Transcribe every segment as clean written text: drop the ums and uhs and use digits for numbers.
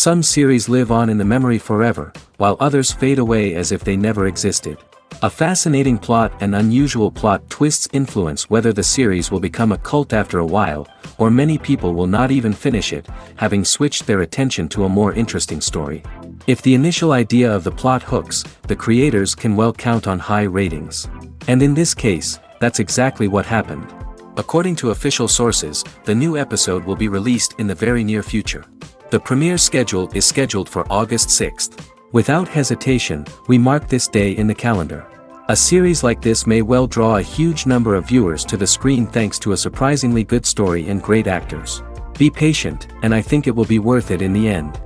Some series live on in the memory forever, while others fade away as if they never existed. A fascinating plot and unusual plot twists influence whether the series will become a cult after a while, or many people will not even finish it, having switched their attention to a more interesting story. If the initial idea of the plot hooks, the creators can well count on high ratings. And in this case, that's exactly what happened. According to official sources, the new episode will be released in the very near future. The premiere schedule is scheduled for August 6th. Without hesitation, we mark this day in the calendar. A series like this may well draw a huge number of viewers to the screen thanks to a surprisingly good story and great actors. Be patient, and I think it will be worth it in the end.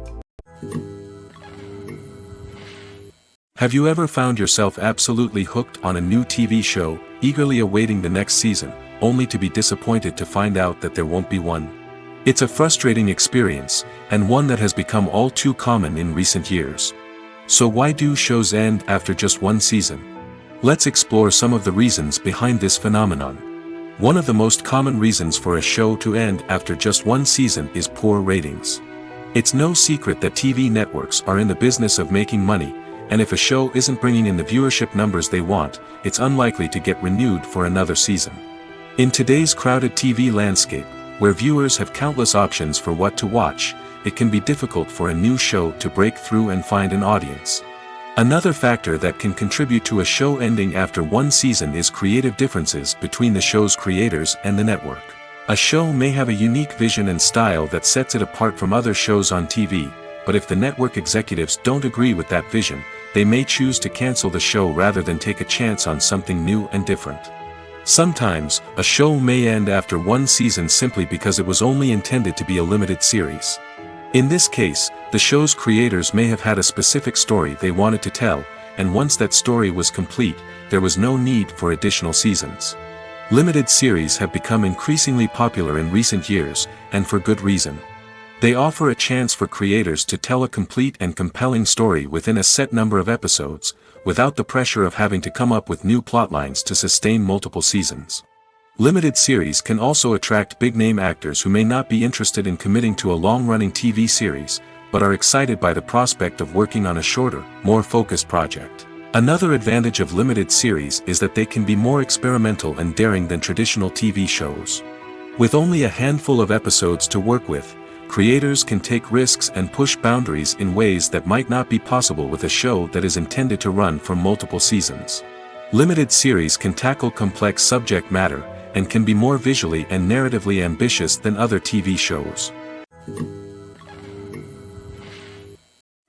Have you ever found yourself absolutely hooked on a new TV show, eagerly awaiting the next season, only to be disappointed to find out that there won't be one? It's a frustrating experience, and one that has become all too common in recent years. So why do shows end after just one season? Let's explore some of the reasons behind this phenomenon. One of the most common reasons for a show to end after just one season is poor ratings. It's no secret that TV networks are in the business of making money, and if a show isn't bringing in the viewership numbers they want, it's unlikely to get renewed for another season. In today's crowded TV landscape, where viewers have countless options for what to watch, it can be difficult for a new show to break through and find an audience. Another factor that can contribute to a show ending after one season is creative differences between the show's creators and the network. A show may have a unique vision and style that sets it apart from other shows on TV, but if the network executives don't agree with that vision, they may choose to cancel the show rather than take a chance on something new and different. Sometimes, a show may end after one season simply because it was only intended to be a limited series. In this case, the show's creators may have had a specific story they wanted to tell, and once that story was complete, there was no need for additional seasons. Limited series have become increasingly popular in recent years, and for good reason. They offer a chance for creators to tell a complete and compelling story within a set number of episodes, without the pressure of having to come up with new plotlines to sustain multiple seasons. Limited series can also attract big-name actors who may not be interested in committing to a long-running TV series, but are excited by the prospect of working on a shorter, more focused project. Another advantage of limited series is that they can be more experimental and daring than traditional TV shows. With only a handful of episodes to work with, creators can take risks and push boundaries in ways that might not be possible with a show that is intended to run for multiple seasons. Limited series can tackle complex subject matter, and can be more visually and narratively ambitious than other TV shows.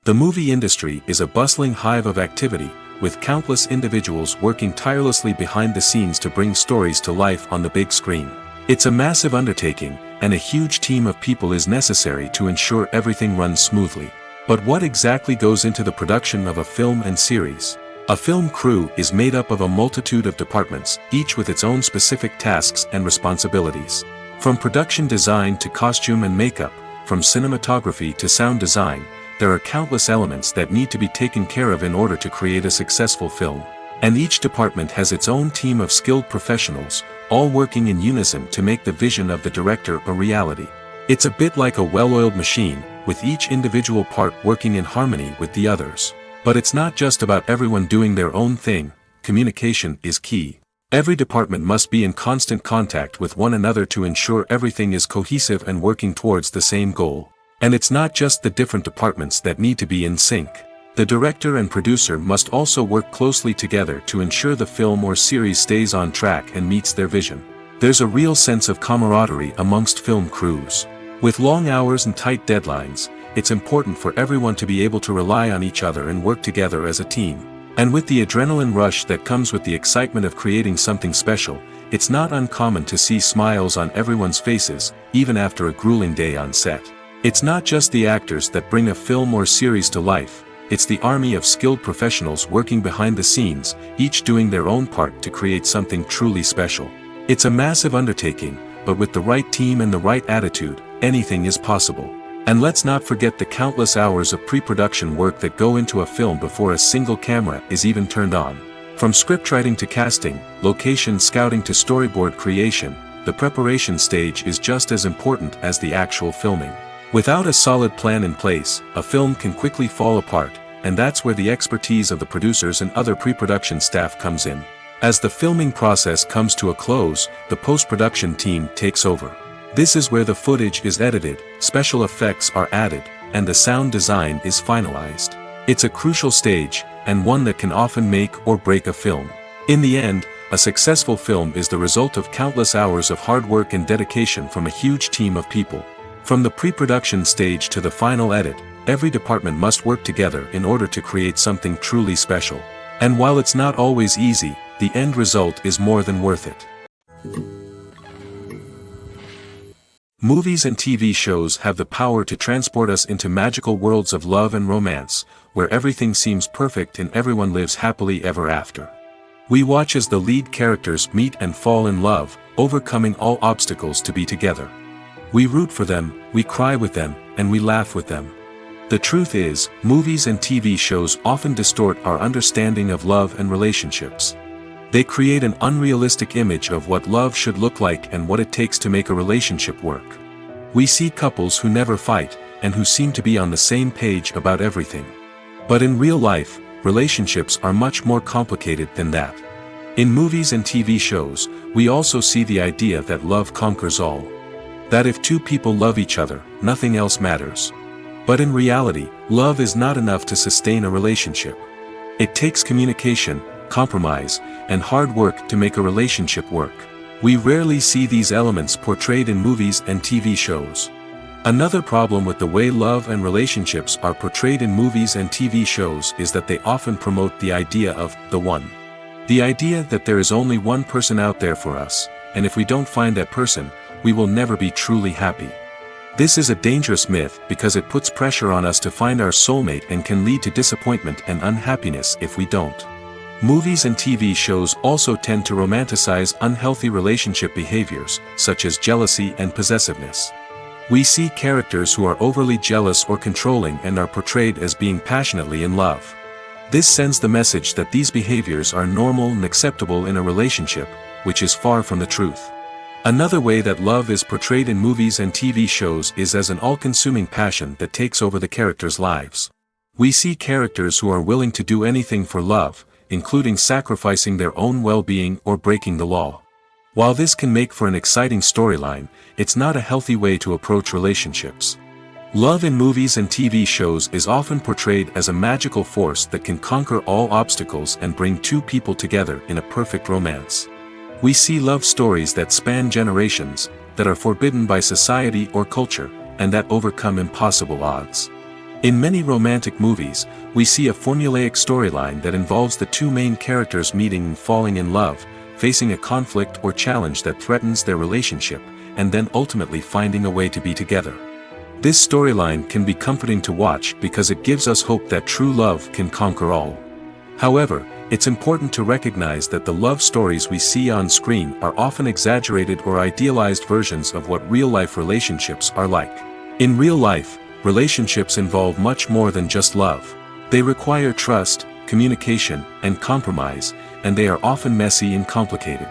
The movie industry is a bustling hive of activity, with countless individuals working tirelessly behind the scenes to bring stories to life on the big screen. It's a massive undertaking, and a huge team of people is necessary to ensure everything runs smoothly. But what exactly goes into the production of a film and series? A film crew is made up of a multitude of departments, each with its own specific tasks and responsibilities. From production design to costume and makeup, from cinematography to sound design, there are countless elements that need to be taken care of in order to create a successful film. And each department has its own team of skilled professionals, all working in unison to make the vision of the director a reality. It's a bit like a well-oiled machine, with each individual part working in harmony with the others. But it's not just about everyone doing their own thing. Communication is key. Every department must be in constant contact with one another to ensure everything is cohesive and working towards the same goal. And it's not just the different departments that need to be in sync. The director and producer must also work closely together to ensure the film or series stays on track and meets their vision. There's a real sense of camaraderie amongst film crews. With long hours and tight deadlines, it's important for everyone to be able to rely on each other and work together as a team. And with the adrenaline rush that comes with the excitement of creating something special, it's not uncommon to see smiles on everyone's faces, even after a grueling day on set. It's not just the actors that bring a film or series to life, it's the army of skilled professionals working behind the scenes, each doing their own part to create something truly special. It's a massive undertaking, but with the right team and the right attitude, anything is possible. And let's not forget the countless hours of pre-production work that go into a film before a single camera is even turned on. From scriptwriting to casting, location scouting to storyboard creation, the preparation stage is just as important as the actual filming. Without a solid plan in place, a film can quickly fall apart, and that's where the expertise of the producers and other pre-production staff comes in. As the filming process comes to a close, the post-production team takes over. This is where the footage is edited, special effects are added, and the sound design is finalized. It's a crucial stage, and one that can often make or break a film. In the end, a successful film is the result of countless hours of hard work and dedication from a huge team of people. From the pre-production stage to the final edit, every department must work together in order to create something truly special. And while it's not always easy, the end result is more than worth it. Movies and TV shows have the power to transport us into magical worlds of love and romance, where everything seems perfect and everyone lives happily ever after. We watch as the lead characters meet and fall in love, overcoming all obstacles to be together. We root for them, we cry with them, and we laugh with them. The truth is, movies and TV shows often distort our understanding of love and relationships. They create an unrealistic image of what love should look like and what it takes to make a relationship work. We see couples who never fight, and who seem to be on the same page about everything. But in real life, relationships are much more complicated than that. In movies and TV shows, we also see the idea that love conquers all. That if two people love each other, nothing else matters. But in reality, love is not enough to sustain a relationship. It takes communication, compromise, and hard work to make a relationship work. We rarely see these elements portrayed in movies and TV shows. Another problem with the way love and relationships are portrayed in movies and TV shows is that they often promote the idea of the one. The idea that there is only one person out there for us, and if we don't find that person, we will never be truly happy. This is a dangerous myth because it puts pressure on us to find our soulmate and can lead to disappointment and unhappiness if we don't. Movies and TV shows also tend to romanticize unhealthy relationship behaviors, such as jealousy and possessiveness. We see characters who are overly jealous or controlling and are portrayed as being passionately in love. This sends the message that these behaviors are normal and acceptable in a relationship, which is far from the truth. Another way that love is portrayed in movies and TV shows is as an all-consuming passion that takes over the characters' lives. We see characters who are willing to do anything for love, including sacrificing their own well-being or breaking the law. While this can make for an exciting storyline, it's not a healthy way to approach relationships. Love in movies and TV shows is often portrayed as a magical force that can conquer all obstacles and bring two people together in a perfect romance. We see love stories that span generations, that are forbidden by society or culture, and that overcome impossible odds. In many romantic movies, we see a formulaic storyline that involves the two main characters meeting and falling in love, facing a conflict or challenge that threatens their relationship, and then ultimately finding a way to be together. This storyline can be comforting to watch because it gives us hope that true love can conquer all. However, it's important to recognize that the love stories we see on screen are often exaggerated or idealized versions of what real-life relationships are like. In real life, relationships involve much more than just love. They require trust, communication, and compromise, and they are often messy and complicated.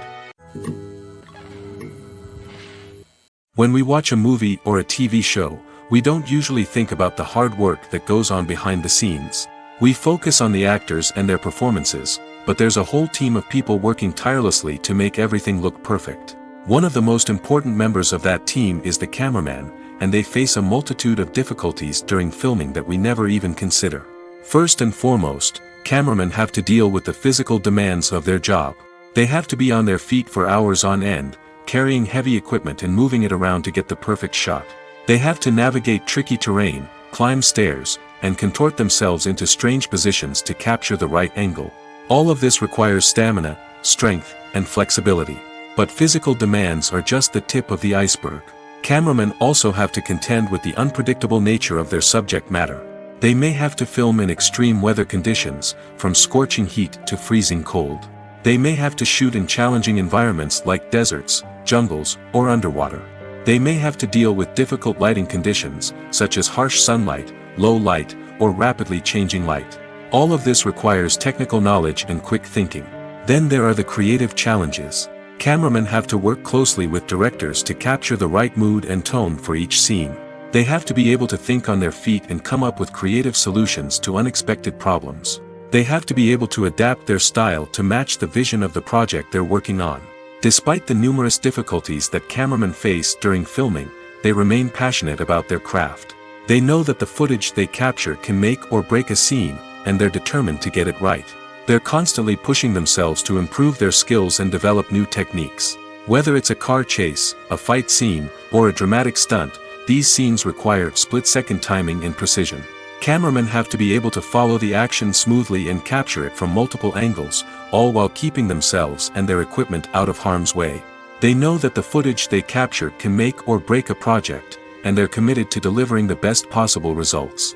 When we watch a movie or a TV show, we don't usually think about the hard work that goes on behind the scenes. We focus on the actors and their performances, but there's a whole team of people working tirelessly to make everything look perfect. One of the most important members of that team is the cameraman, and they face a multitude of difficulties during filming that we never even consider. First and foremost, cameramen have to deal with the physical demands of their job. They have to be on their feet for hours on end, carrying heavy equipment and moving it around to get the perfect shot. They have to navigate tricky terrain, climb stairs, and contort themselves into strange positions to capture the right angle. All of this requires stamina, strength, and flexibility. But physical demands are just the tip of the iceberg. Cameramen also have to contend with the unpredictable nature of their subject matter. They may have to film in extreme weather conditions, from scorching heat to freezing cold. They may have to shoot in challenging environments like deserts, jungles, or underwater. They may have to deal with difficult lighting conditions, such as harsh sunlight, low light, or rapidly changing light. All of this requires technical knowledge and quick thinking. Then there are the creative challenges. Cameramen have to work closely with directors to capture the right mood and tone for each scene. They have to be able to think on their feet and come up with creative solutions to unexpected problems. They have to be able to adapt their style to match the vision of the project they're working on. Despite the numerous difficulties that cameramen face during filming, they remain passionate about their craft. They know that the footage they capture can make or break a scene, and they're determined to get it right. They're constantly pushing themselves to improve their skills and develop new techniques. Whether it's a car chase, a fight scene, or a dramatic stunt, these scenes require split-second timing and precision. Cameramen have to be able to follow the action smoothly and capture it from multiple angles, all while keeping themselves and their equipment out of harm's way. They know that the footage they capture can make or break a project, and they're committed to delivering the best possible results.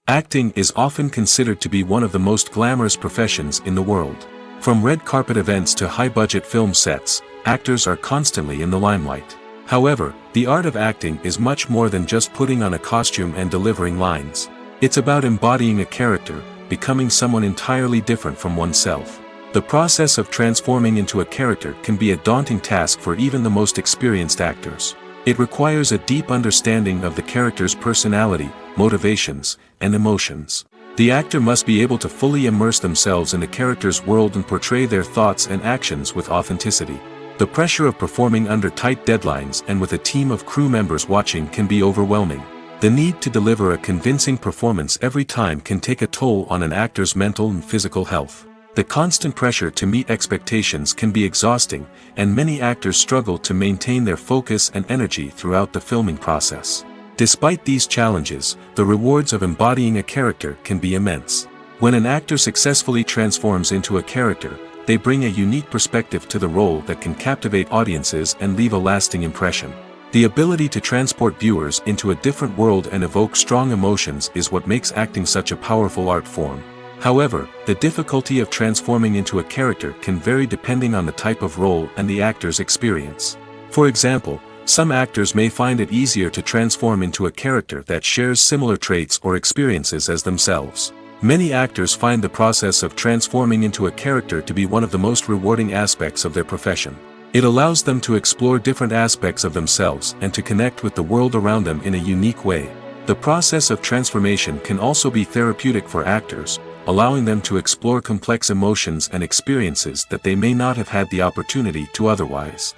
Acting is often considered to be one of the most glamorous professions in the world. From red carpet events to high-budget film sets, actors are constantly in the limelight. However, the art of acting is much more than just putting on a costume and delivering lines. It's about embodying a character, becoming someone entirely different from oneself. The process of transforming into a character can be a daunting task for even the most experienced actors. It requires a deep understanding of the character's personality, motivations, and emotions. The actor must be able to fully immerse themselves in the character's world and portray their thoughts and actions with authenticity. The pressure of performing under tight deadlines and with a team of crew members watching can be overwhelming. The need to deliver a convincing performance every time can take a toll on an actor's mental and physical health. The constant pressure to meet expectations can be exhausting, and many actors struggle to maintain their focus and energy throughout the filming process. Despite these challenges, the rewards of embodying a character can be immense. When an actor successfully transforms into a character, they bring a unique perspective to the role that can captivate audiences and leave a lasting impression. The ability to transport viewers into a different world and evoke strong emotions is what makes acting such a powerful art form. However, the difficulty of transforming into a character can vary depending on the type of role and the actor's experience. For example, some actors may find it easier to transform into a character that shares similar traits or experiences as themselves. Many actors find the process of transforming into a character to be one of the most rewarding aspects of their profession. It allows them to explore different aspects of themselves and to connect with the world around them in a unique way. The process of transformation can also be therapeutic for actors, allowing them to explore complex emotions and experiences that they may not have had the opportunity to otherwise.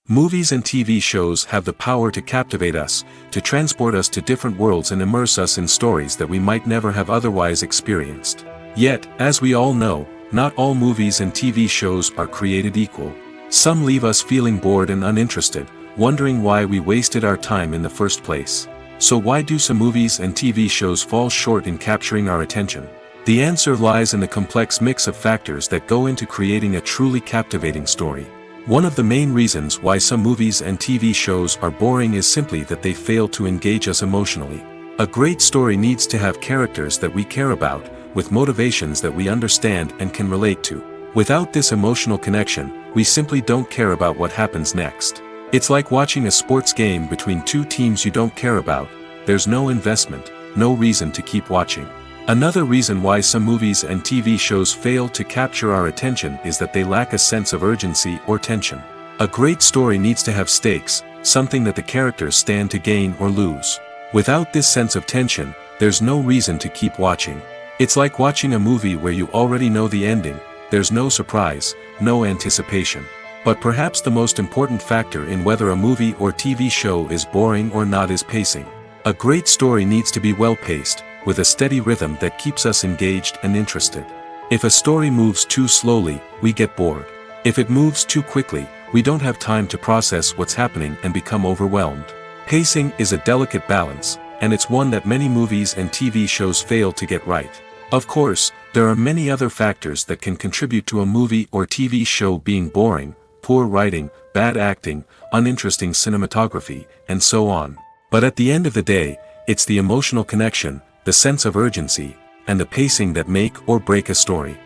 Movies and TV shows have the power to captivate us, to transport us to different worlds and immerse us in stories that we might never have otherwise experienced. Yet, as we all know, not all movies and TV shows are created equal. Some leave us feeling bored and uninterested, wondering why we wasted our time in the first place. So why do some movies and TV shows fall short in capturing our attention? The answer lies in the complex mix of factors that go into creating a truly captivating story. One of the main reasons why some movies and TV shows are boring is simply that they fail to engage us emotionally. A great story needs to have characters that we care about, with motivations that we understand and can relate to. Without this emotional connection, we simply don't care about what happens next. It's like watching a sports game between two teams you don't care about. There's no investment, no reason to keep watching. Another reason why some movies and TV shows fail to capture our attention is that they lack a sense of urgency or tension. A great story needs to have stakes, something that the characters stand to gain or lose. Without this sense of tension, there's no reason to keep watching. It's like watching a movie where you already know the ending. There's no surprise, no anticipation. But perhaps the most important factor in whether a movie or TV show is boring or not is pacing. A great story needs to be well-paced, with a steady rhythm that keeps us engaged and interested. If a story moves too slowly, we get bored. If it moves too quickly, we don't have time to process what's happening and become overwhelmed. Pacing is a delicate balance, and it's one that many movies and TV shows fail to get right. Of course, there are many other factors that can contribute to a movie or TV show being boring: poor writing, bad acting, uninteresting cinematography, and so on. But at the end of the day, it's the emotional connection, the sense of urgency, and the pacing that make or break a story.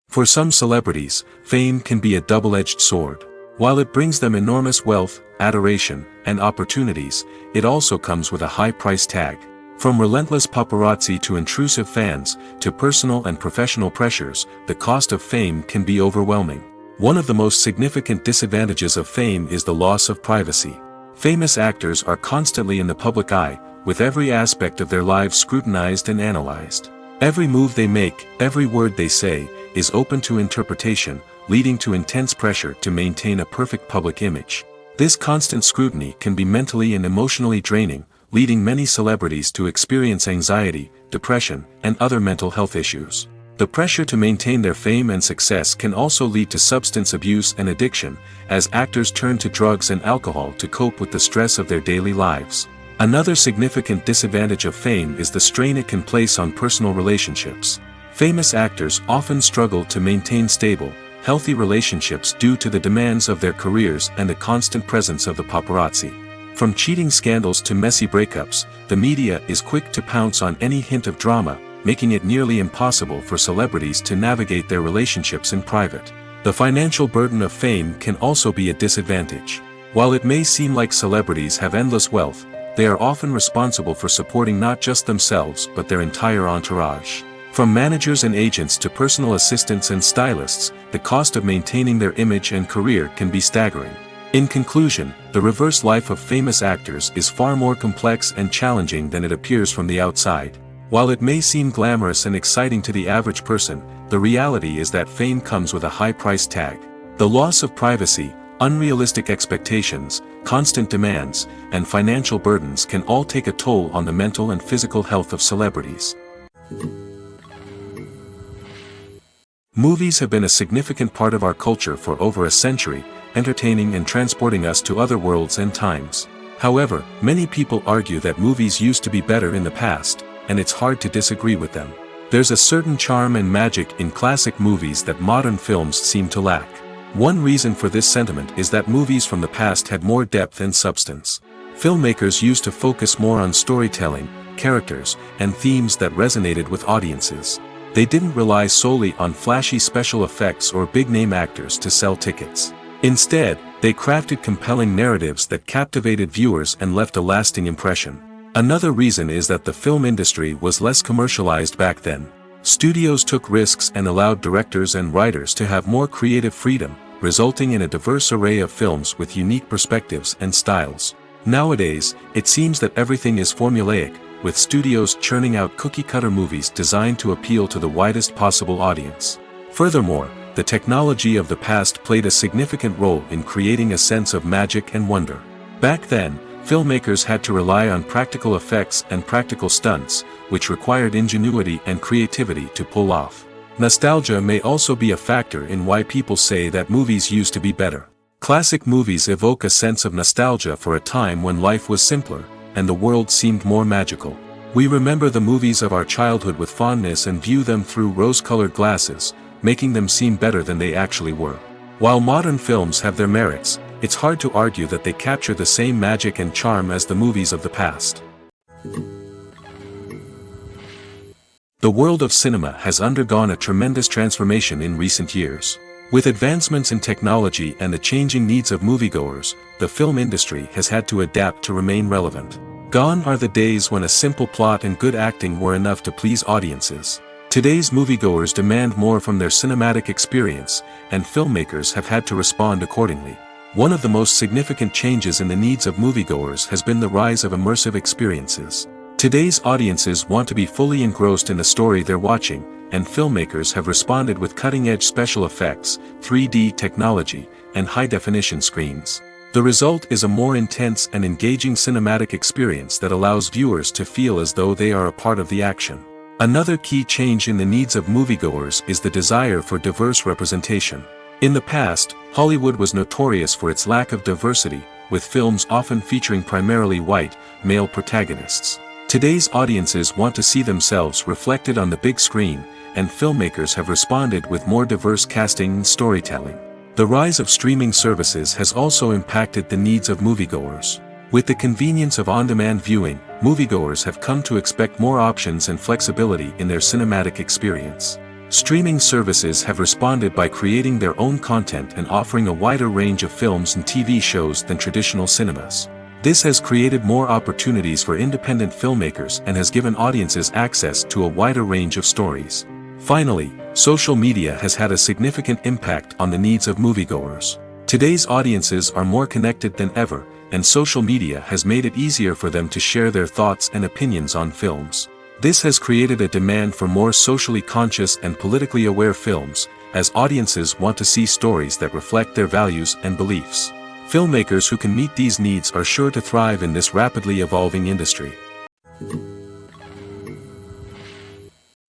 For some celebrities, fame can be a double-edged sword. While it brings them enormous wealth, adoration, and opportunities, it also comes with a high price tag. From relentless paparazzi to intrusive fans, to personal and professional pressures, the cost of fame can be overwhelming. One of the most significant disadvantages of fame is the loss of privacy. Famous actors are constantly in the public eye, with every aspect of their lives scrutinized and analyzed. Every move they make, every word they say, is open to interpretation, leading to intense pressure to maintain a perfect public image. This constant scrutiny can be mentally and emotionally draining, leading many celebrities to experience anxiety, depression, and other mental health issues. The pressure to maintain their fame and success can also lead to substance abuse and addiction, as actors turn to drugs and alcohol to cope with the stress of their daily lives. Another significant disadvantage of fame is the strain it can place on personal relationships. Famous actors often struggle to maintain stable, healthy relationships due to the demands of their careers and the constant presence of the paparazzi. From cheating scandals to messy breakups, the media is quick to pounce on any hint of drama, making it nearly impossible for celebrities to navigate their relationships in private. The financial burden of fame can also be a disadvantage. While it may seem like celebrities have endless wealth, they are often responsible for supporting not just themselves but their entire entourage. From managers and agents to personal assistants and stylists, the cost of maintaining their image and career can be staggering. In conclusion, the reverse life of famous actors is far more complex and challenging than it appears from the outside. While it may seem glamorous and exciting to the average person, the reality is that fame comes with a high price tag. The loss of privacy, unrealistic expectations, constant demands, and financial burdens can all take a toll on the mental and physical health of celebrities. Movies have been a significant part of our culture for over a century, entertaining and transporting us to other worlds and times. However, many people argue that movies used to be better in the past, and it's hard to disagree with them. There's a certain charm and magic in classic movies that modern films seem to lack. One reason for this sentiment is that movies from the past had more depth and substance. Filmmakers used to focus more on storytelling, characters, and themes that resonated with audiences. They didn't rely solely on flashy special effects or big-name actors to sell tickets. Instead, they crafted compelling narratives that captivated viewers and left a lasting impression. Another reason is that the film industry was less commercialized back then. Studios took risks and allowed directors and writers to have more creative freedom, resulting in a diverse array of films with unique perspectives and styles. Nowadays, it seems that everything is formulaic, with studios churning out cookie-cutter movies designed to appeal to the widest possible audience. Furthermore, the technology of the past played a significant role in creating a sense of magic and wonder. Back then, filmmakers had to rely on practical effects and practical stunts, which required ingenuity and creativity to pull off. Nostalgia may also be a factor in why people say that movies used to be better. Classic movies evoke a sense of nostalgia for a time when life was simpler, and the world seemed more magical. We remember the movies of our childhood with fondness and view them through rose-colored glasses, making them seem better than they actually were. While modern films have their merits, it's hard to argue that they capture the same magic and charm as the movies of the past. The world of cinema has undergone a tremendous transformation in recent years. With advancements in technology and the changing needs of moviegoers, the film industry has had to adapt to remain relevant. Gone are the days when a simple plot and good acting were enough to please audiences. Today's moviegoers demand more from their cinematic experience, and filmmakers have had to respond accordingly. One of the most significant changes in the needs of moviegoers has been the rise of immersive experiences. Today's audiences want to be fully engrossed in the story they're watching, and filmmakers have responded with cutting-edge special effects, 3D technology, and high-definition screens. The result is a more intense and engaging cinematic experience that allows viewers to feel as though they are a part of the action. Another key change in the needs of moviegoers is the desire for diverse representation. In the past, Hollywood was notorious for its lack of diversity, with films often featuring primarily white, male protagonists. Today's audiences want to see themselves reflected on the big screen, and filmmakers have responded with more diverse casting and storytelling. The rise of streaming services has also impacted the needs of moviegoers. With the convenience of on-demand viewing, moviegoers have come to expect more options and flexibility in their cinematic experience. Streaming services have responded by creating their own content and offering a wider range of films and TV shows than traditional cinemas. This has created more opportunities for independent filmmakers and has given audiences access to a wider range of stories. Finally, social media has had a significant impact on the needs of moviegoers. Today's audiences are more connected than ever, and social media has made it easier for them to share their thoughts and opinions on films. This has created a demand for more socially conscious and politically aware films, as audiences want to see stories that reflect their values and beliefs. Filmmakers who can meet these needs are sure to thrive in this rapidly evolving industry.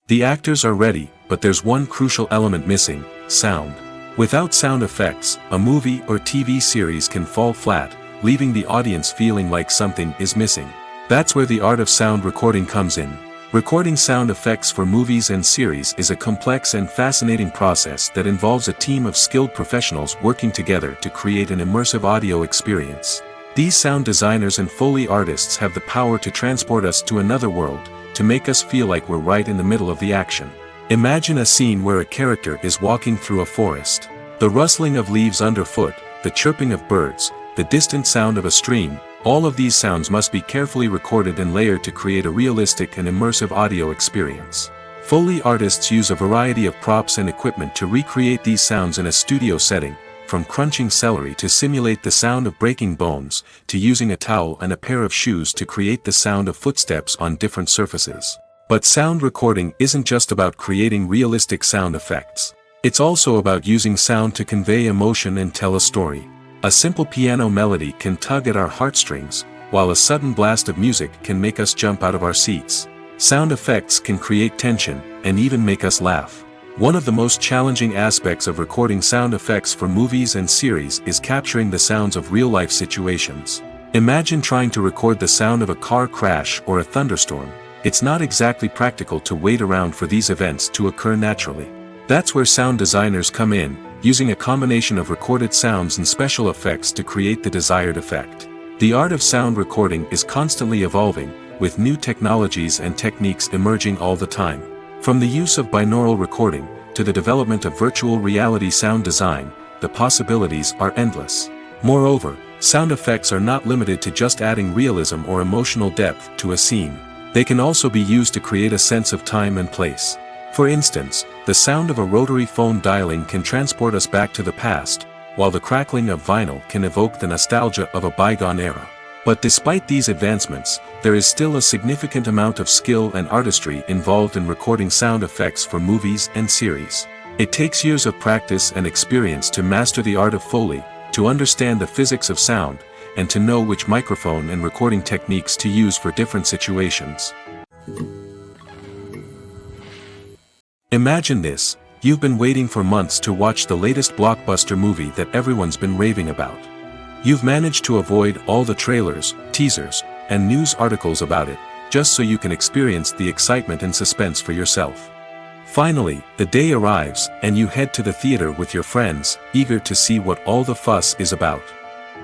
The actors are ready, but there's one crucial element missing: sound. Without sound effects, a movie or TV series can fall flat, leaving the audience feeling like something is missing. That's where the art of sound recording comes in. Recording sound effects for movies and series is a complex and fascinating process that involves a team of skilled professionals working together to create an immersive audio experience. These sound designers and Foley artists have the power to transport us to another world, to make us feel like we're right in the middle of the action. Imagine a scene where a character is walking through a forest. The rustling of leaves underfoot, the chirping of birds, the distant sound of a stream, all of these sounds must be carefully recorded and layered to create a realistic and immersive audio experience. Foley artists use a variety of props and equipment to recreate these sounds in a studio setting, from crunching celery to simulate the sound of breaking bones, to using a towel and a pair of shoes to create the sound of footsteps on different surfaces. But sound recording isn't just about creating realistic sound effects. It's also about using sound to convey emotion and tell a story. A simple piano melody can tug at our heartstrings, while a sudden blast of music can make us jump out of our seats. Sound effects can create tension, and even make us laugh. One of the most challenging aspects of recording sound effects for movies and series is capturing the sounds of real-life situations. Imagine trying to record the sound of a car crash or a thunderstorm. It's not exactly practical to wait around for these events to occur naturally. That's where sound designers come in, using a combination of recorded sounds and special effects to create the desired effect. The art of sound recording is constantly evolving, with new technologies and techniques emerging all the time. From the use of binaural recording, to the development of virtual reality sound design, the possibilities are endless. Moreover, sound effects are not limited to just adding realism or emotional depth to a scene. They can also be used to create a sense of time and place. For instance, the sound of a rotary phone dialing can transport us back to the past, while the crackling of vinyl can evoke the nostalgia of a bygone era. But despite these advancements, there is still a significant amount of skill and artistry involved in recording sound effects for movies and series. It takes years of practice and experience to master the art of Foley, to understand the physics of sound, and to know which microphone and recording techniques to use for different situations. Imagine this: you've been waiting for months to watch the latest blockbuster movie that everyone's been raving about. You've managed to avoid all the trailers, teasers, and news articles about it, just so you can experience the excitement and suspense for yourself. Finally, the day arrives, and you head to the theater with your friends, eager to see what all the fuss is about.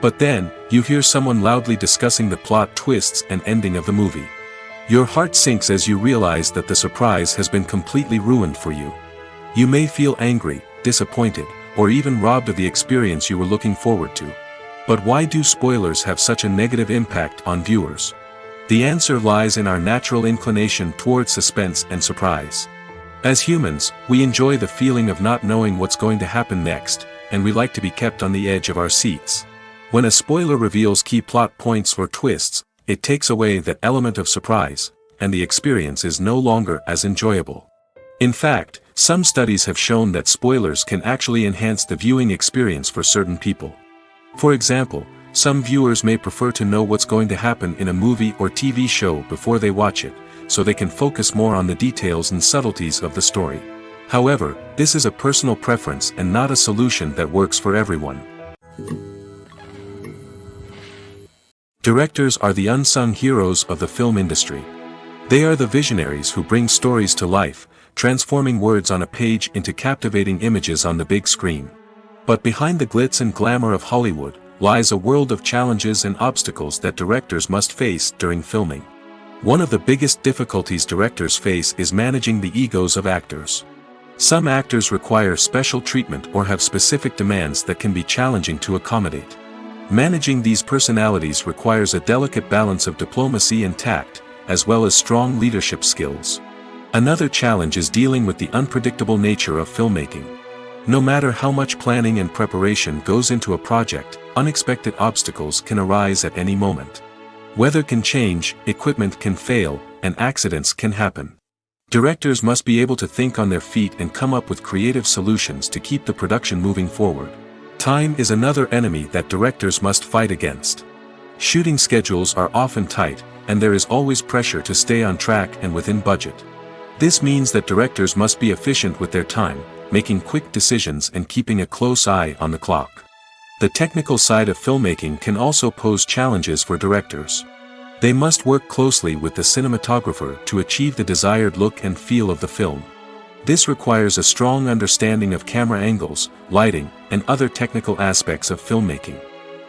But then, you hear someone loudly discussing the plot twists and ending of the movie. Your heart sinks as you realize that the surprise has been completely ruined for you. You may feel angry, disappointed, or even robbed of the experience you were looking forward to. But why do spoilers have such a negative impact on viewers? The answer lies in our natural inclination towards suspense and surprise. As humans, we enjoy the feeling of not knowing what's going to happen next, and we like to be kept on the edge of our seats. When a spoiler reveals key plot points or twists, it takes away that element of surprise, and the experience is no longer as enjoyable. In fact, some studies have shown that spoilers can actually enhance the viewing experience for certain people. For example, some viewers may prefer to know what's going to happen in a movie or TV show before they watch it, so they can focus more on the details and subtleties of the story. However, this is a personal preference and not a solution that works for everyone. Directors are the unsung heroes of the film industry. They are the visionaries who bring stories to life, transforming words on a page into captivating images on the big screen. But behind the glitz and glamour of Hollywood, lies a world of challenges and obstacles that directors must face during filming. One of the biggest difficulties directors face is managing the egos of actors. Some actors require special treatment or have specific demands that can be challenging to accommodate. Managing these personalities requires a delicate balance of diplomacy and tact, as well as strong leadership skills. Another challenge is dealing with the unpredictable nature of filmmaking. No matter how much planning and preparation goes into a project, unexpected obstacles can arise at any moment. Weather can change, equipment can fail, and accidents can happen. Directors must be able to think on their feet and come up with creative solutions to keep the production moving forward. Time is another enemy that directors must fight against. Shooting schedules are often tight, and there is always pressure to stay on track and within budget. This means that directors must be efficient with their time, making quick decisions and keeping a close eye on the clock. The technical side of filmmaking can also pose challenges for directors. They must work closely with the cinematographer to achieve the desired look and feel of the film. This requires a strong understanding of camera angles, lighting, and other technical aspects of filmmaking.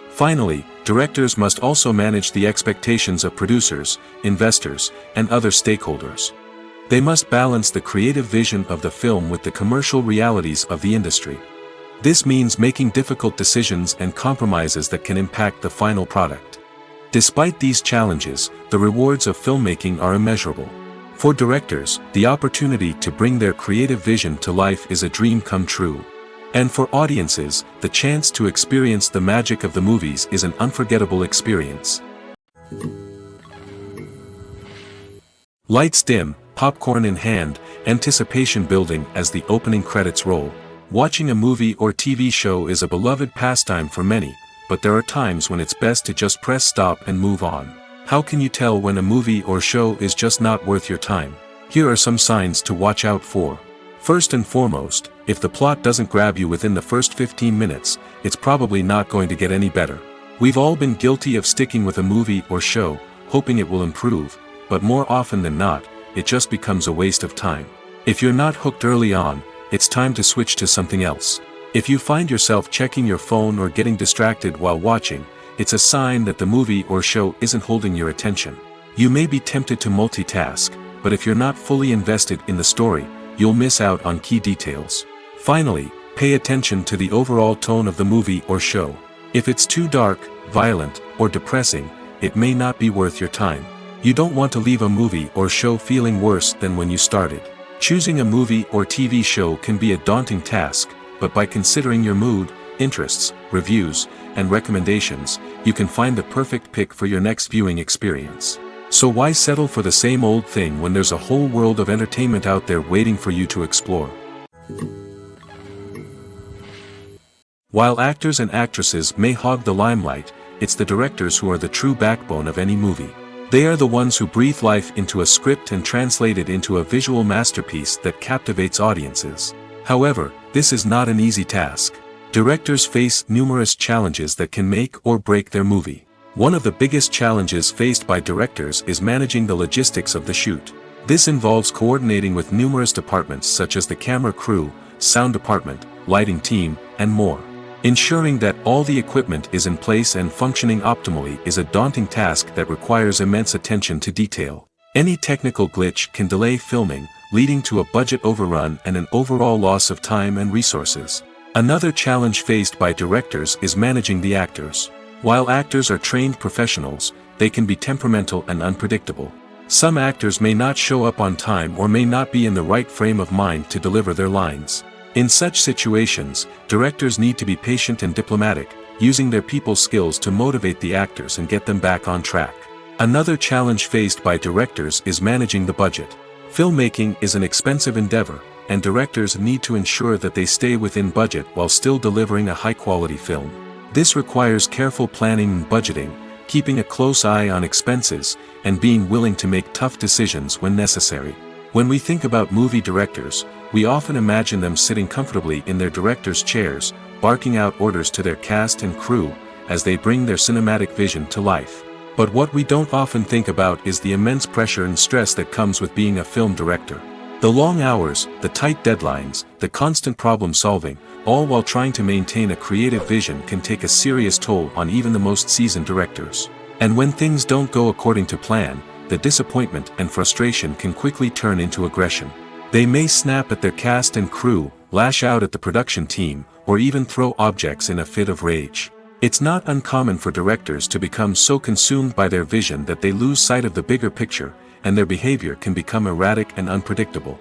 Finally, directors must also manage the expectations of producers, investors, and other stakeholders. They must balance the creative vision of the film with the commercial realities of the industry. This means making difficult decisions and compromises that can impact the final product. Despite these challenges, the rewards of filmmaking are immeasurable. For directors, the opportunity to bring their creative vision to life is a dream come true. And for audiences, the chance to experience the magic of the movies is an unforgettable experience. Lights dim, popcorn in hand, anticipation building as the opening credits roll. Watching a movie or TV show is a beloved pastime for many, but there are times when it's best to just press stop and move on. How can you tell when a movie or show is just not worth your time? Here are some signs to watch out for. First and foremost, if the plot doesn't grab you within the first 15 minutes, it's probably not going to get any better. We've all been guilty of sticking with a movie or show, hoping it will improve, but more often than not, it just becomes a waste of time. If you're not hooked early on, it's time to switch to something else. If you find yourself checking your phone or getting distracted while watching, it's a sign that the movie or show isn't holding your attention. You may be tempted to multitask, but if you're not fully invested in the story, you'll miss out on key details. Finally, pay attention to the overall tone of the movie or show. If it's too dark, violent, or depressing, it may not be worth your time. You don't want to leave a movie or show feeling worse than when you started. Choosing a movie or TV show can be a daunting task, but by considering your mood, interests, reviews, and recommendations, you can find the perfect pick for your next viewing experience. So why settle for the same old thing when there's a whole world of entertainment out there waiting for you to explore? While actors and actresses may hog the limelight, it's the directors who are the true backbone of any movie. They are the ones who breathe life into a script and translate it into a visual masterpiece that captivates audiences. However, this is not an easy task. Directors face numerous challenges that can make or break their movie. One of the biggest challenges faced by directors is managing the logistics of the shoot. This involves coordinating with numerous departments such as the camera crew, sound department, lighting team, and more. Ensuring that all the equipment is in place and functioning optimally is a daunting task that requires immense attention to detail. Any technical glitch can delay filming, leading to a budget overrun and an overall loss of time and resources. Another challenge faced by directors is managing the actors. While actors are trained professionals, they can be temperamental and unpredictable. Some actors may not show up on time or may not be in the right frame of mind to deliver their lines. In such situations, directors need to be patient and diplomatic, using their people skills to motivate the actors and get them back on track. Another challenge faced by directors is managing the budget. Filmmaking is an expensive endeavor, and directors need to ensure that they stay within budget while still delivering a high-quality film. This requires careful planning and budgeting, keeping a close eye on expenses, and being willing to make tough decisions when necessary. When we think about movie directors, we often imagine them sitting comfortably in their director's chairs, barking out orders to their cast and crew, as they bring their cinematic vision to life. But what we don't often think about is the immense pressure and stress that comes with being a film director. The long hours, the tight deadlines, the constant problem solving, all while trying to maintain a creative vision can take a serious toll on even the most seasoned directors. And when things don't go according to plan, the disappointment and frustration can quickly turn into aggression. They may snap at their cast and crew, lash out at the production team, or even throw objects in a fit of rage. It's not uncommon for directors to become so consumed by their vision that they lose sight of the bigger picture, and their behavior can become erratic and unpredictable.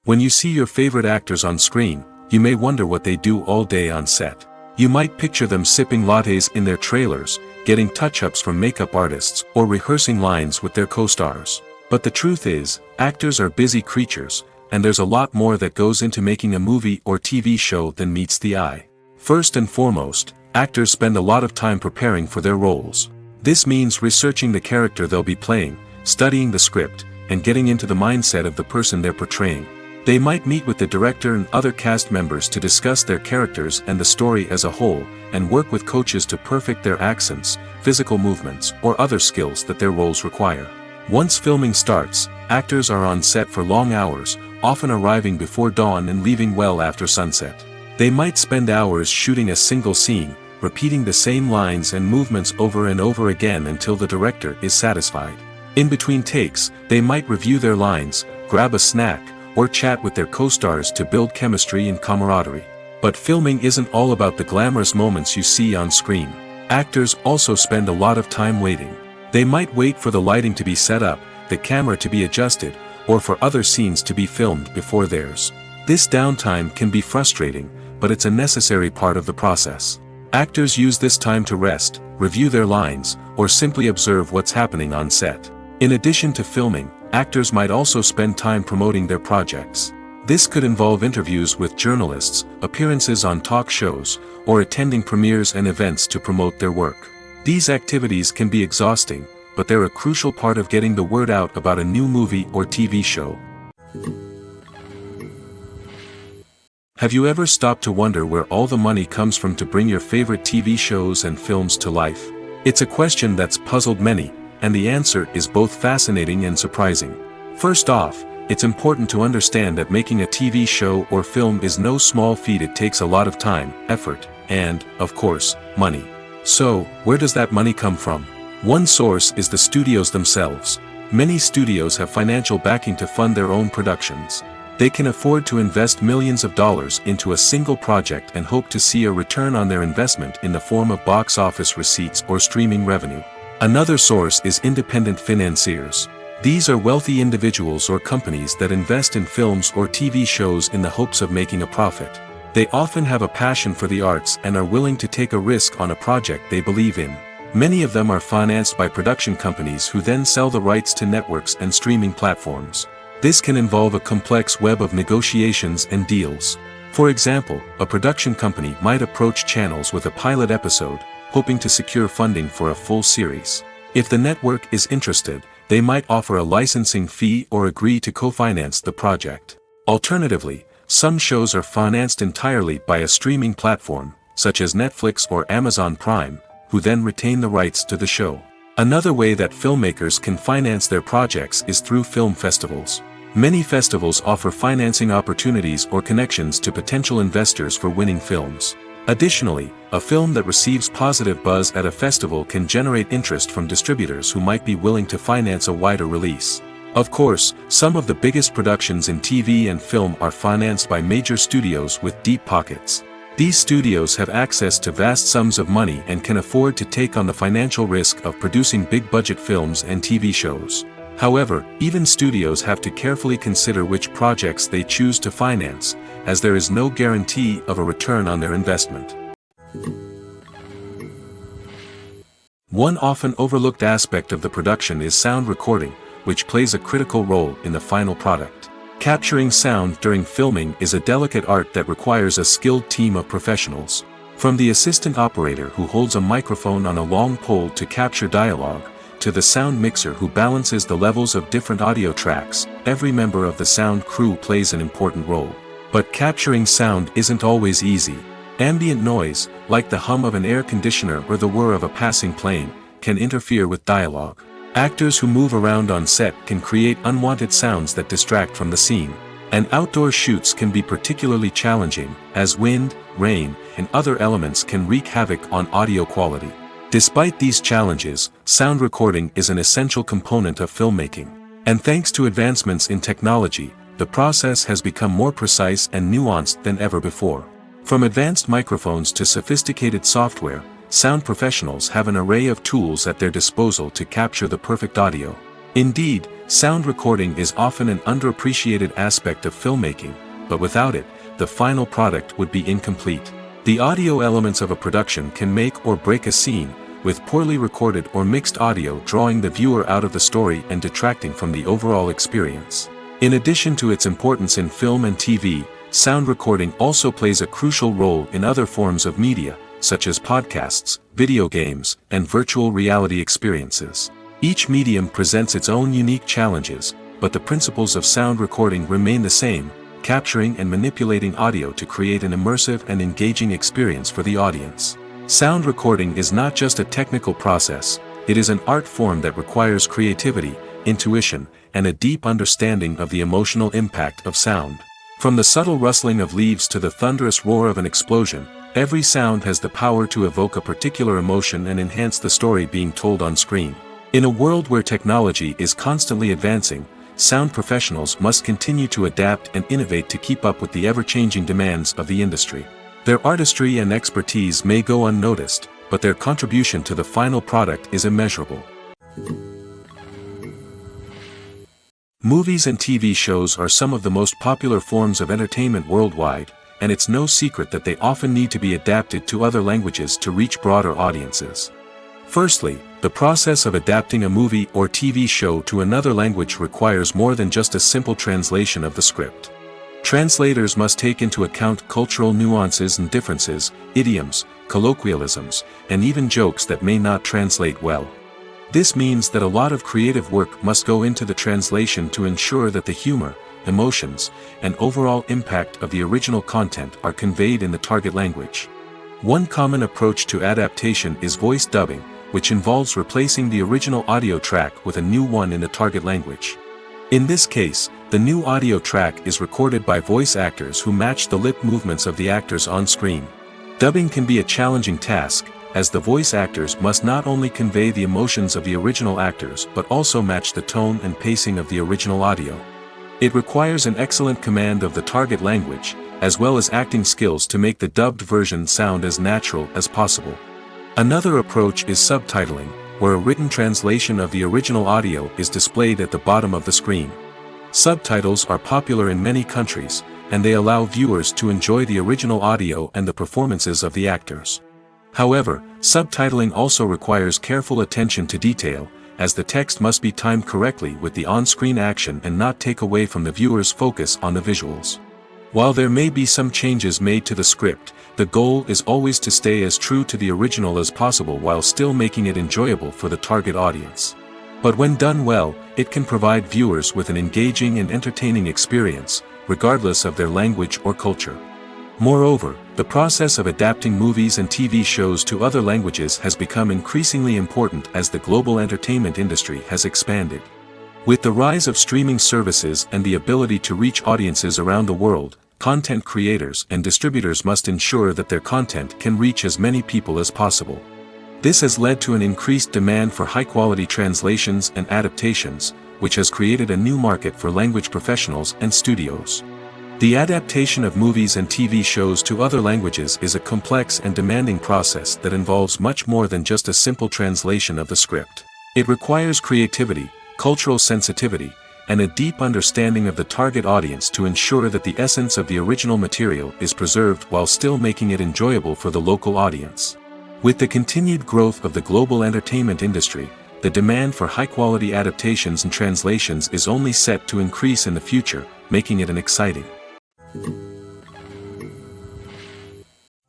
When you see your favorite actors on screen, you may wonder what they do all day on set. You might picture them sipping lattes in their trailers, getting touch-ups from makeup artists, or rehearsing lines with their co-stars. But the truth is, actors are busy creatures, and there's a lot more that goes into making a movie or TV show than meets the eye. First and foremost, actors spend a lot of time preparing for their roles. This means researching the character they'll be playing, studying the script, and getting into the mindset of the person they're portraying. They might meet with the director and other cast members to discuss their characters and the story as a whole, and work with coaches to perfect their accents, physical movements, or other skills that their roles require. Once filming starts, actors are on set for long hours, often arriving before dawn and leaving well after sunset. They might spend hours shooting a single scene, repeating the same lines and movements over and over again until the director is satisfied. In between takes, they might review their lines, grab a snack, or chat with their co-stars to build chemistry and camaraderie. But filming isn't all about the glamorous moments you see on screen. Actors also spend a lot of time waiting. They might wait for the lighting to be set up, the camera to be adjusted, or for other scenes to be filmed before theirs. This downtime can be frustrating, but it's a necessary part of the process. Actors use this time to rest, review their lines, or simply observe what's happening on set. In addition to filming, actors might also spend time promoting their projects. This could involve interviews with journalists, appearances on talk shows, or attending premieres and events to promote their work. These activities can be exhausting, but they're a crucial part of getting the word out about a new movie or TV show. Have you ever stopped to wonder where all the money comes from to bring your favorite TV shows and films to life? It's a question that's puzzled many, and the answer is both fascinating and surprising. First off, it's important to understand that making a TV show or film is no small feat. It takes a lot of time, effort, and, of course, money. So, where does that money come from? One source is the studios themselves. Many studios have financial backing to fund their own productions. They can afford to invest millions of dollars into a single project and hope to see a return on their investment in the form of box office receipts or streaming revenue. Another source is independent financiers. These are wealthy individuals or companies that invest in films or TV shows in the hopes of making a profit. They often have a passion for the arts and are willing to take a risk on a project they believe in. Many of them are financed by production companies who then sell the rights to networks and streaming platforms. This can involve a complex web of negotiations and deals. For example, a production company might approach channels with a pilot episode, hoping to secure funding for a full series. If the network is interested, they might offer a licensing fee or agree to co-finance the project. Alternatively, some shows are financed entirely by a streaming platform, such as Netflix or Amazon Prime, who then retain the rights to the show. Another way that filmmakers can finance their projects is through film festivals. Many festivals offer financing opportunities or connections to potential investors for winning films. Additionally, a film that receives positive buzz at a festival can generate interest from distributors who might be willing to finance a wider release. Of course, some of the biggest productions in TV and film are financed by major studios with deep pockets. These studios have access to vast sums of money and can afford to take on the financial risk of producing big-budget films and TV shows. However, even studios have to carefully consider which projects they choose to finance, as there is no guarantee of a return on their investment. One often overlooked aspect of the production is sound recording, which plays a critical role in the final product. Capturing sound during filming is a delicate art that requires a skilled team of professionals. From the assistant operator who holds a microphone on a long pole to capture dialogue, to the sound mixer who balances the levels of different audio tracks, every member of the sound crew plays an important role. But capturing sound isn't always easy. Ambient noise, like the hum of an air conditioner or the whir of a passing plane, can interfere with dialogue. Actors who move around on set can create unwanted sounds that distract from the scene. And outdoor shoots can be particularly challenging, as wind, rain, and other elements can wreak havoc on audio quality. Despite these challenges, sound recording is an essential component of filmmaking. And thanks to advancements in technology, the process has become more precise and nuanced than ever before. From advanced microphones to sophisticated software, sound professionals have an array of tools at their disposal to capture the perfect audio. Indeed, sound recording is often an underappreciated aspect of filmmaking, but without it, the final product would be incomplete. The audio elements of a production can make or break a scene, with poorly recorded or mixed audio drawing the viewer out of the story and detracting from the overall experience. In addition to its importance in film and TV, sound recording also plays a crucial role in other forms of media, such as podcasts, video games, and virtual reality experiences. Each medium presents its own unique challenges, but the principles of sound recording remain the same, capturing and manipulating audio to create an immersive and engaging experience for the audience. Sound recording is not just a technical process, it is an art form that requires creativity, intuition, and a deep understanding of the emotional impact of sound. From the subtle rustling of leaves to the thunderous roar of an explosion, every sound has the power to evoke a particular emotion and enhance the story being told on screen. In a world where technology is constantly advancing, sound professionals must continue to adapt and innovate to keep up with the ever-changing demands of the industry. Their artistry and expertise may go unnoticed, but their contribution to the final product is immeasurable. Movies and TV shows are some of the most popular forms of entertainment worldwide, and it's no secret that they often need to be adapted to other languages to reach broader audiences. Firstly, the process of adapting a movie or TV show to another language requires more than just a simple translation of the script. Translators must take into account cultural nuances and differences, idioms, colloquialisms, and even jokes that may not translate well. This means that a lot of creative work must go into the translation to ensure that the humor, emotions, and overall impact of the original content are conveyed in the target language. One common approach to adaptation is voice dubbing, which involves replacing the original audio track with a new one in the target language. In this case, the new audio track is recorded by voice actors who match the lip movements of the actors on screen. Dubbing can be a challenging task, as the voice actors must not only convey the emotions of the original actors but also match the tone and pacing of the original audio. It requires an excellent command of the target language, as well as acting skills to make the dubbed version sound as natural as possible. Another approach is subtitling, where a written translation of the original audio is displayed at the bottom of the screen. Subtitles are popular in many countries, and they allow viewers to enjoy the original audio and the performances of the actors. However, subtitling also requires careful attention to detail, as the text must be timed correctly with the on-screen action and not take away from the viewer's focus on the visuals. While there may be some changes made to the script, the goal is always to stay as true to the original as possible while still making it enjoyable for the target audience. But when done well, it can provide viewers with an engaging and entertaining experience, regardless of their language or culture. Moreover, the process of adapting movies and TV shows to other languages has become increasingly important as the global entertainment industry has expanded. With the rise of streaming services and the ability to reach audiences around the world, content creators and distributors must ensure that their content can reach as many people as possible. This has led to an increased demand for high-quality translations and adaptations, which has created a new market for language professionals and studios. The adaptation of movies and TV shows to other languages is a complex and demanding process that involves much more than just a simple translation of the script. It requires creativity, cultural sensitivity, and a deep understanding of the target audience to ensure that the essence of the original material is preserved while still making it enjoyable for the local audience. With the continued growth of the global entertainment industry, the demand for high-quality adaptations and translations is only set to increase in the future, making it an exciting.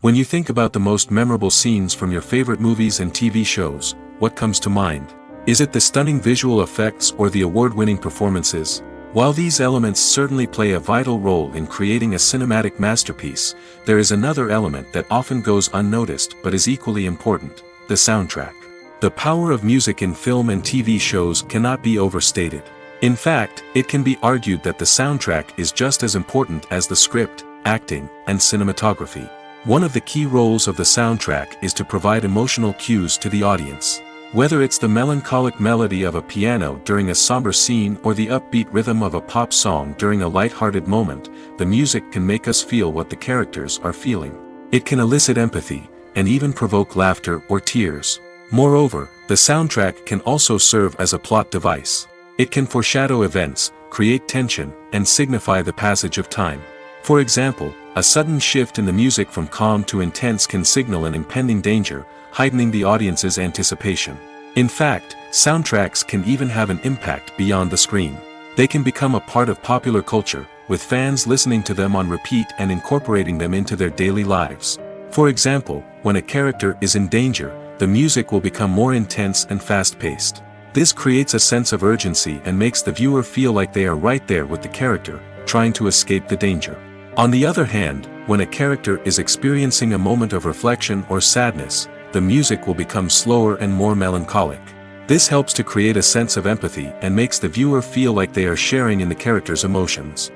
When you think about the most memorable scenes from your favorite movies and TV shows, what comes to mind? Is it the stunning visual effects or the award-winning performances? While these elements certainly play a vital role in creating a cinematic masterpiece, there is another element that often goes unnoticed but is equally important: the soundtrack. The power of music in film and TV shows cannot be overstated. In fact, it can be argued that the soundtrack is just as important as the script, acting, and cinematography. One of the key roles of the soundtrack is to provide emotional cues to the audience. Whether it's the melancholic melody of a piano during a somber scene or the upbeat rhythm of a pop song during a light-hearted moment, the music can make us feel what the characters are feeling. It can elicit empathy, and even provoke laughter or tears. Moreover, the soundtrack can also serve as a plot device. It can foreshadow events, create tension, and signify the passage of time. For example, a sudden shift in the music from calm to intense can signal an impending danger, heightening the audience's anticipation. In fact, soundtracks can even have an impact beyond the screen. They can become a part of popular culture, with fans listening to them on repeat and incorporating them into their daily lives. For example, when a character is in danger, the music will become more intense and fast-paced. This creates a sense of urgency and makes the viewer feel like they are right there with the character, trying to escape the danger. On the other hand, when a character is experiencing a moment of reflection or sadness, the music will become slower and more melancholic. This helps to create a sense of empathy and makes the viewer feel like they are sharing in the character's emotions.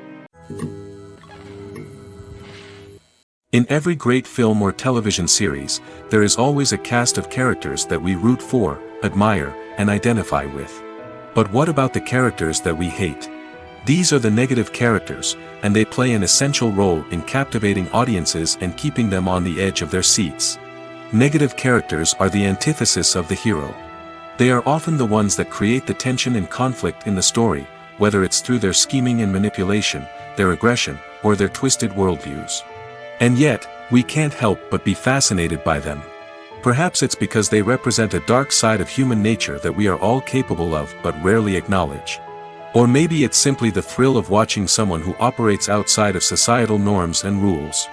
In every great film or television series, there is always a cast of characters that we root for, admire, and identify with. But what about the characters that we hate? These are the negative characters, and they play an essential role in captivating audiences and keeping them on the edge of their seats. Negative characters are the antithesis of the hero. They are often the ones that create the tension and conflict in the story, whether it's through their scheming and manipulation, their aggression, or their twisted worldviews. And yet, we can't help but be fascinated by them. Perhaps it's because they represent a dark side of human nature that we are all capable of but rarely acknowledge. Or maybe it's simply the thrill of watching someone who operates outside of societal norms and rules.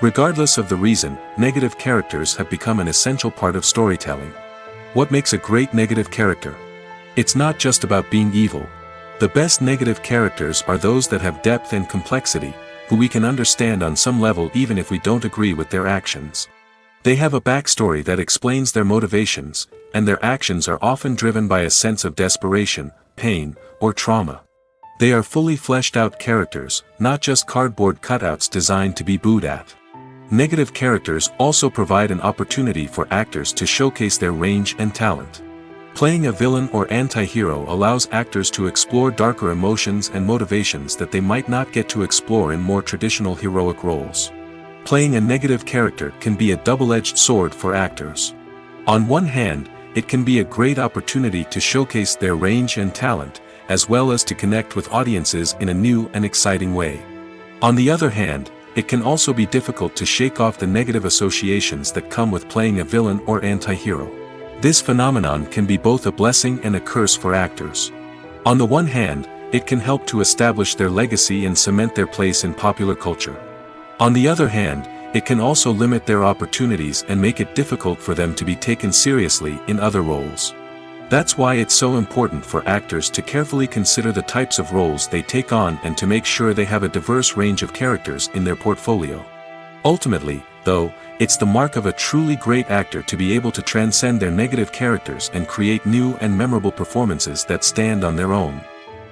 Regardless of the reason, negative characters have become an essential part of storytelling. What makes a great negative character? It's not just about being evil. The best negative characters are those that have depth and complexity, who we can understand on some level even if we don't agree with their actions. They have a backstory that explains their motivations, and their actions are often driven by a sense of desperation, pain, or trauma. They are fully fleshed out characters, not just cardboard cutouts designed to be booed at. Negative characters also provide an opportunity for actors to showcase their range and talent. Playing a villain or anti-hero allows actors to explore darker emotions and motivations that they might not get to explore in more traditional heroic roles. Playing a negative character can be a double-edged sword for actors. On one hand, it can be a great opportunity to showcase their range and talent, as well as to connect with audiences in a new and exciting way. On the other hand, it can also be difficult to shake off the negative associations that come with playing a villain or anti-hero. This phenomenon can be both a blessing and a curse for actors. On the one hand, it can help to establish their legacy and cement their place in popular culture. On the other hand, it can also limit their opportunities and make it difficult for them to be taken seriously in other roles. That's why it's so important for actors to carefully consider the types of roles they take on and to make sure they have a diverse range of characters in their portfolio. Ultimately, though, it's the mark of a truly great actor to be able to transcend their negative characters and create new and memorable performances that stand on their own.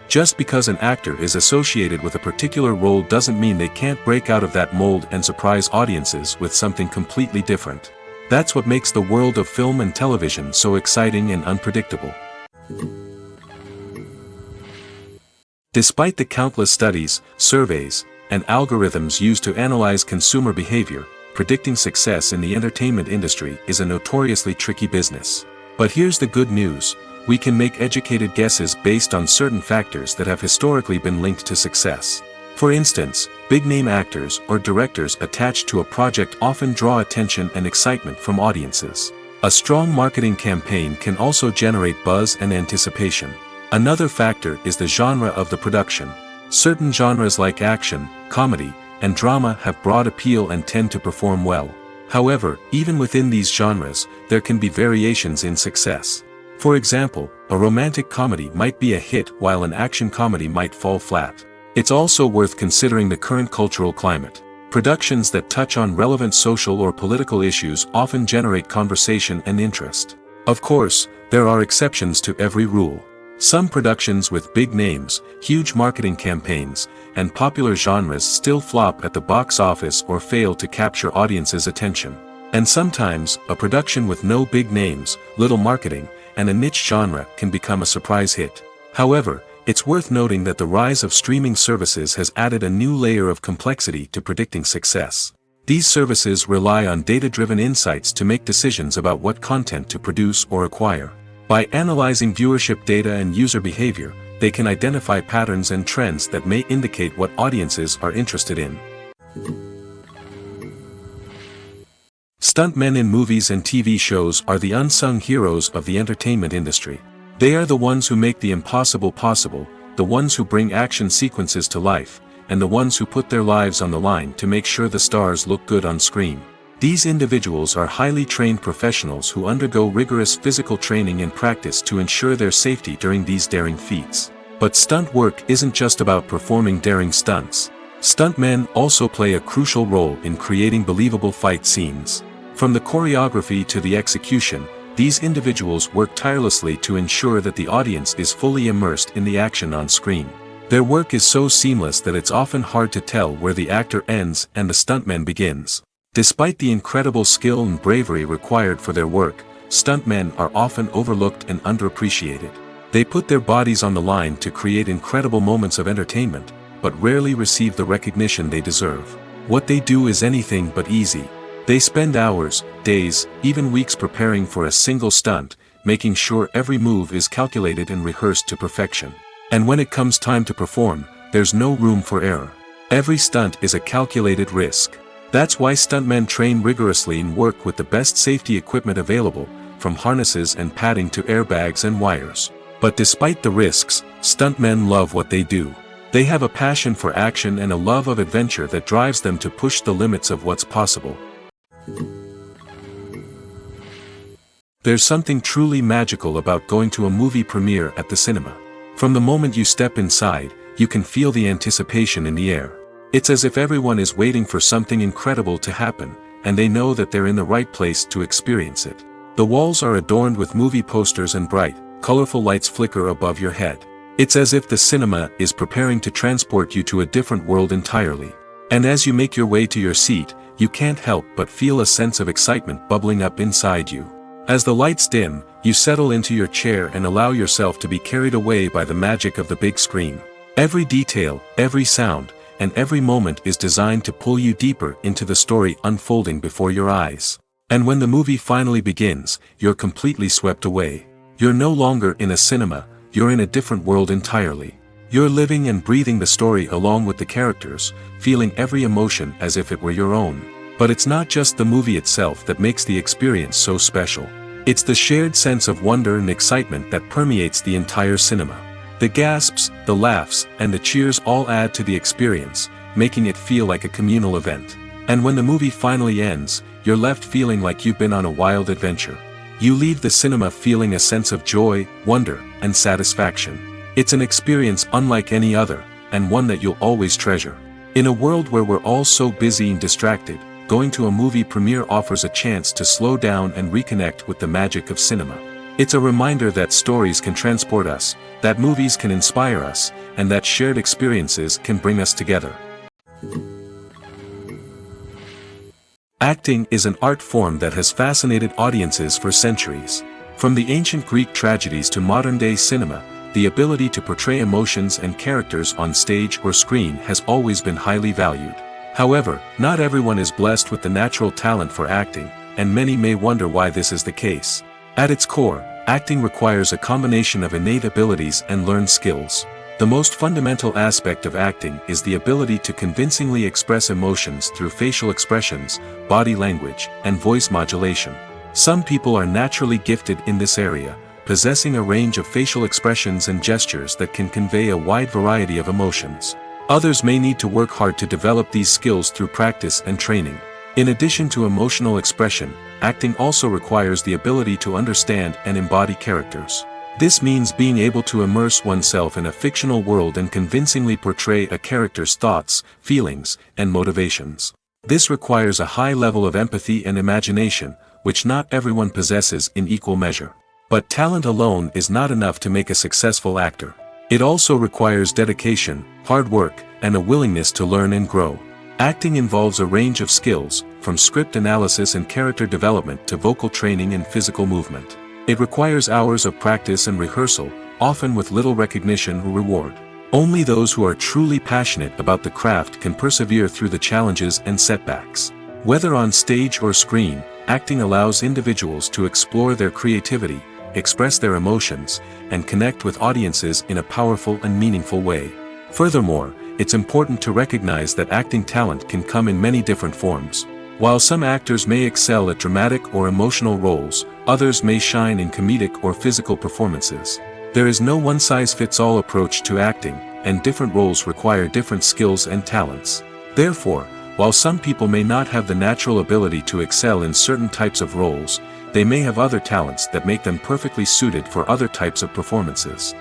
Just because an actor is associated with a particular role doesn't mean they can't break out of that mold and surprise audiences with something completely different. That's what makes the world of film and television so exciting and unpredictable. Despite the countless studies, surveys, and algorithms used to analyze consumer behavior, predicting success in the entertainment industry is a notoriously tricky business. But here's the good news: we can make educated guesses based on certain factors that have historically been linked to success. For instance, big-name actors or directors attached to a project often draw attention and excitement from audiences. A strong marketing campaign can also generate buzz and anticipation. Another factor is the genre of the production. Certain genres like action, comedy, and drama have broad appeal and tend to perform well. However, even within these genres, there can be variations in success. For example, a romantic comedy might be a hit while an action comedy might fall flat. It's also worth considering the current cultural climate. Productions that touch on relevant social or political issues often generate conversation and interest. Of course, there are exceptions to every rule. Some productions with big names, huge marketing campaigns, and popular genres still flop at the box office or fail to capture audiences' attention. And sometimes, a production with no big names, little marketing, and a niche genre can become a surprise hit. However, it's worth noting that the rise of streaming services has added a new layer of complexity to predicting success. These services rely on data-driven insights to make decisions about what content to produce or acquire. By analyzing viewership data and user behavior, they can identify patterns and trends that may indicate what audiences are interested in. Stuntmen in movies and TV shows are the unsung heroes of the entertainment industry. They are the ones who make the impossible possible, the ones who bring action sequences to life, and the ones who put their lives on the line to make sure the stars look good on screen. These individuals are highly trained professionals who undergo rigorous physical training and practice to ensure their safety during these daring feats. But stunt work isn't just about performing daring stunts. Stuntmen also play a crucial role in creating believable fight scenes. From the choreography to the execution, these individuals work tirelessly to ensure that the audience is fully immersed in the action on screen. Their work is so seamless that it's often hard to tell where the actor ends and the stuntman begins. Despite the incredible skill and bravery required for their work, stuntmen are often overlooked and underappreciated. They put their bodies on the line to create incredible moments of entertainment, but rarely receive the recognition they deserve. What they do is anything but easy. They spend hours, days, even weeks preparing for a single stunt, making sure every move is calculated and rehearsed to perfection. And when it comes time to perform, there's no room for error. Every stunt is a calculated risk. That's why stuntmen train rigorously and work with the best safety equipment available, from harnesses and padding to airbags and wires. But despite the risks, stuntmen love what they do. They have a passion for action and a love of adventure that drives them to push the limits of what's possible. There's something truly magical about going to a movie premiere at the cinema. From the moment you step inside, you can feel the anticipation in the air. It's as if everyone is waiting for something incredible to happen, and they know that they're in the right place to experience it. The walls are adorned with movie posters and bright, colorful lights flicker above your head. It's as if the cinema is preparing to transport you to a different world entirely. And as you make your way to your seat, you can't help but feel a sense of excitement bubbling up inside you. As the lights dim, you settle into your chair and allow yourself to be carried away by the magic of the big screen. Every detail, every sound, and every moment is designed to pull you deeper into the story unfolding before your eyes. And when the movie finally begins, you're completely swept away. You're no longer in a cinema, you're in a different world entirely. You're living and breathing the story along with the characters, feeling every emotion as if it were your own. But it's not just the movie itself that makes the experience so special. It's the shared sense of wonder and excitement that permeates the entire cinema. The gasps, the laughs, and the cheers all add to the experience, making it feel like a communal event. And when the movie finally ends, you're left feeling like you've been on a wild adventure. You leave the cinema feeling a sense of joy, wonder, and satisfaction. It's an experience unlike any other, and one that you'll always treasure. In a world where we're all so busy and distracted, going to a movie premiere offers a chance to slow down and reconnect with the magic of cinema. It's a reminder that stories can transport us, that movies can inspire us, and that shared experiences can bring us together. Acting is an art form that has fascinated audiences for centuries. From the ancient Greek tragedies to modern-day cinema, the ability to portray emotions and characters on stage or screen has always been highly valued. However, not everyone is blessed with the natural talent for acting, and many may wonder why this is the case. At its core, acting requires a combination of innate abilities and learned skills. The most fundamental aspect of acting is the ability to convincingly express emotions through facial expressions, body language, and voice modulation. Some people are naturally gifted in this area, possessing a range of facial expressions and gestures that can convey a wide variety of emotions. Others may need to work hard to develop these skills through practice and training. In addition to emotional expression, acting also requires the ability to understand and embody characters. This means being able to immerse oneself in a fictional world and convincingly portray a character's thoughts, feelings, and motivations. This requires a high level of empathy and imagination, which not everyone possesses in equal measure. But talent alone is not enough to make a successful actor. It also requires dedication, hard work, and a willingness to learn and grow. Acting involves a range of skills, from script analysis and character development to vocal training and physical movement. It requires hours of practice and rehearsal, often with little recognition or reward. Only those who are truly passionate about the craft can persevere through the challenges and setbacks. Whether on stage or screen, acting allows individuals to explore their creativity, express their emotions, and connect with audiences in a powerful and meaningful way. Furthermore, it's important to recognize that acting talent can come in many different forms. While some actors may excel at dramatic or emotional roles, others may shine in comedic or physical performances. There is no one-size-fits-all approach to acting, and different roles require different skills and talents. Therefore, while some people may not have the natural ability to excel in certain types of roles, they may have other talents that make them perfectly suited for other types of performances.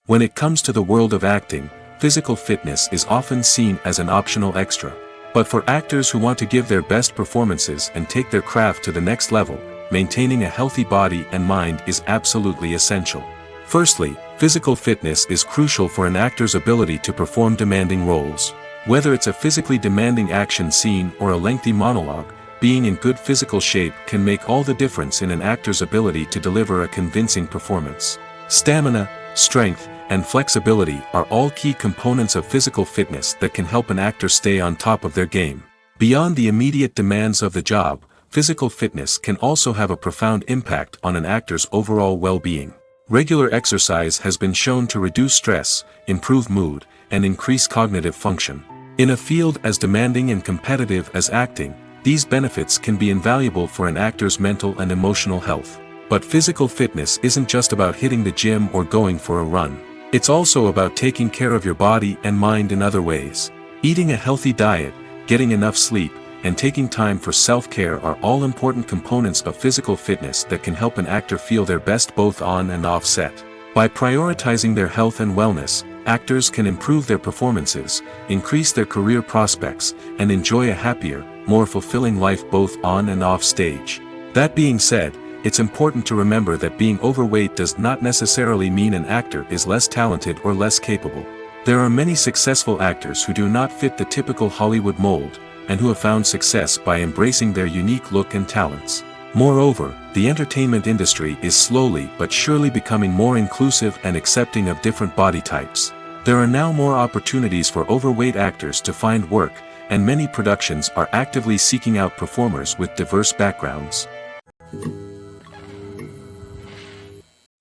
When it comes to the world of acting, physical fitness is often seen as an optional extra. But for actors who want to give their best performances and take their craft to the next level, maintaining a healthy body and mind is absolutely essential. Firstly, physical fitness is crucial for an actor's ability to perform demanding roles. Whether it's a physically demanding action scene or a lengthy monologue, being in good physical shape can make all the difference in an actor's ability to deliver a convincing performance. Stamina, strength, and flexibility are all key components of physical fitness that can help an actor stay on top of their game. Beyond the immediate demands of the job, physical fitness can also have a profound impact on an actor's overall well-being. Regular exercise has been shown to reduce stress, improve mood, and increase cognitive function. In a field as demanding and competitive as acting, these benefits can be invaluable for an actor's mental and emotional health. But physical fitness isn't just about hitting the gym or going for a run. It's also about taking care of your body and mind in other ways. Eating a healthy diet, getting enough sleep, and taking time for self-care are all important components of physical fitness that can help an actor feel their best both on and off set. By prioritizing their health and wellness, actors can improve their performances, increase their career prospects, and enjoy a happier, more fulfilling life both on and off stage. That being said, it's important to remember that being overweight does not necessarily mean an actor is less talented or less capable. There are many successful actors who do not fit the typical Hollywood mold, and who have found success by embracing their unique look and talents. Moreover, the entertainment industry is slowly but surely becoming more inclusive and accepting of different body types. There are now more opportunities for overweight actors to find work, and many productions are actively seeking out performers with diverse backgrounds.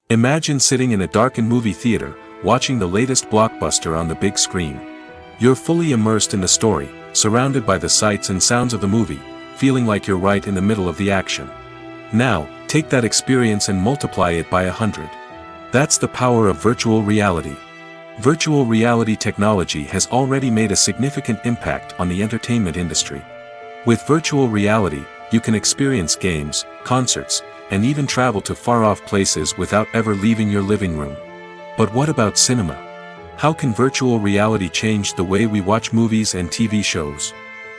Imagine sitting in a darkened movie theater, watching the latest blockbuster on the big screen. You're fully immersed in the story, surrounded by the sights and sounds of the movie, feeling like you're right in the middle of the action. Now, take that experience and multiply it by 100. That's the power of virtual reality. Virtual reality technology has already made a significant impact on the entertainment industry. With virtual reality, you can experience games, concerts, and even travel to far-off places without ever leaving your living room. But what about cinema? How can virtual reality change the way we watch movies and TV shows?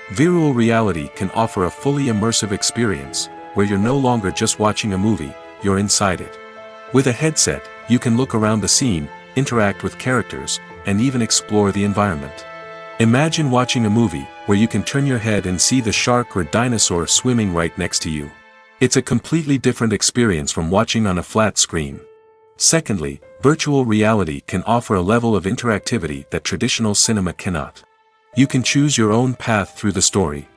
Virtual reality can offer a fully immersive experience, where you're no longer just watching a movie, you're inside it. With a headset, you can look around the scene, interact with characters, and even explore the environment. Imagine watching a movie, where you can turn your head and see the shark or dinosaur swimming right next to you. It's a completely different experience from watching on a flat screen. Secondly, virtual reality can offer a level of interactivity that traditional cinema cannot. You can choose your own path through the story.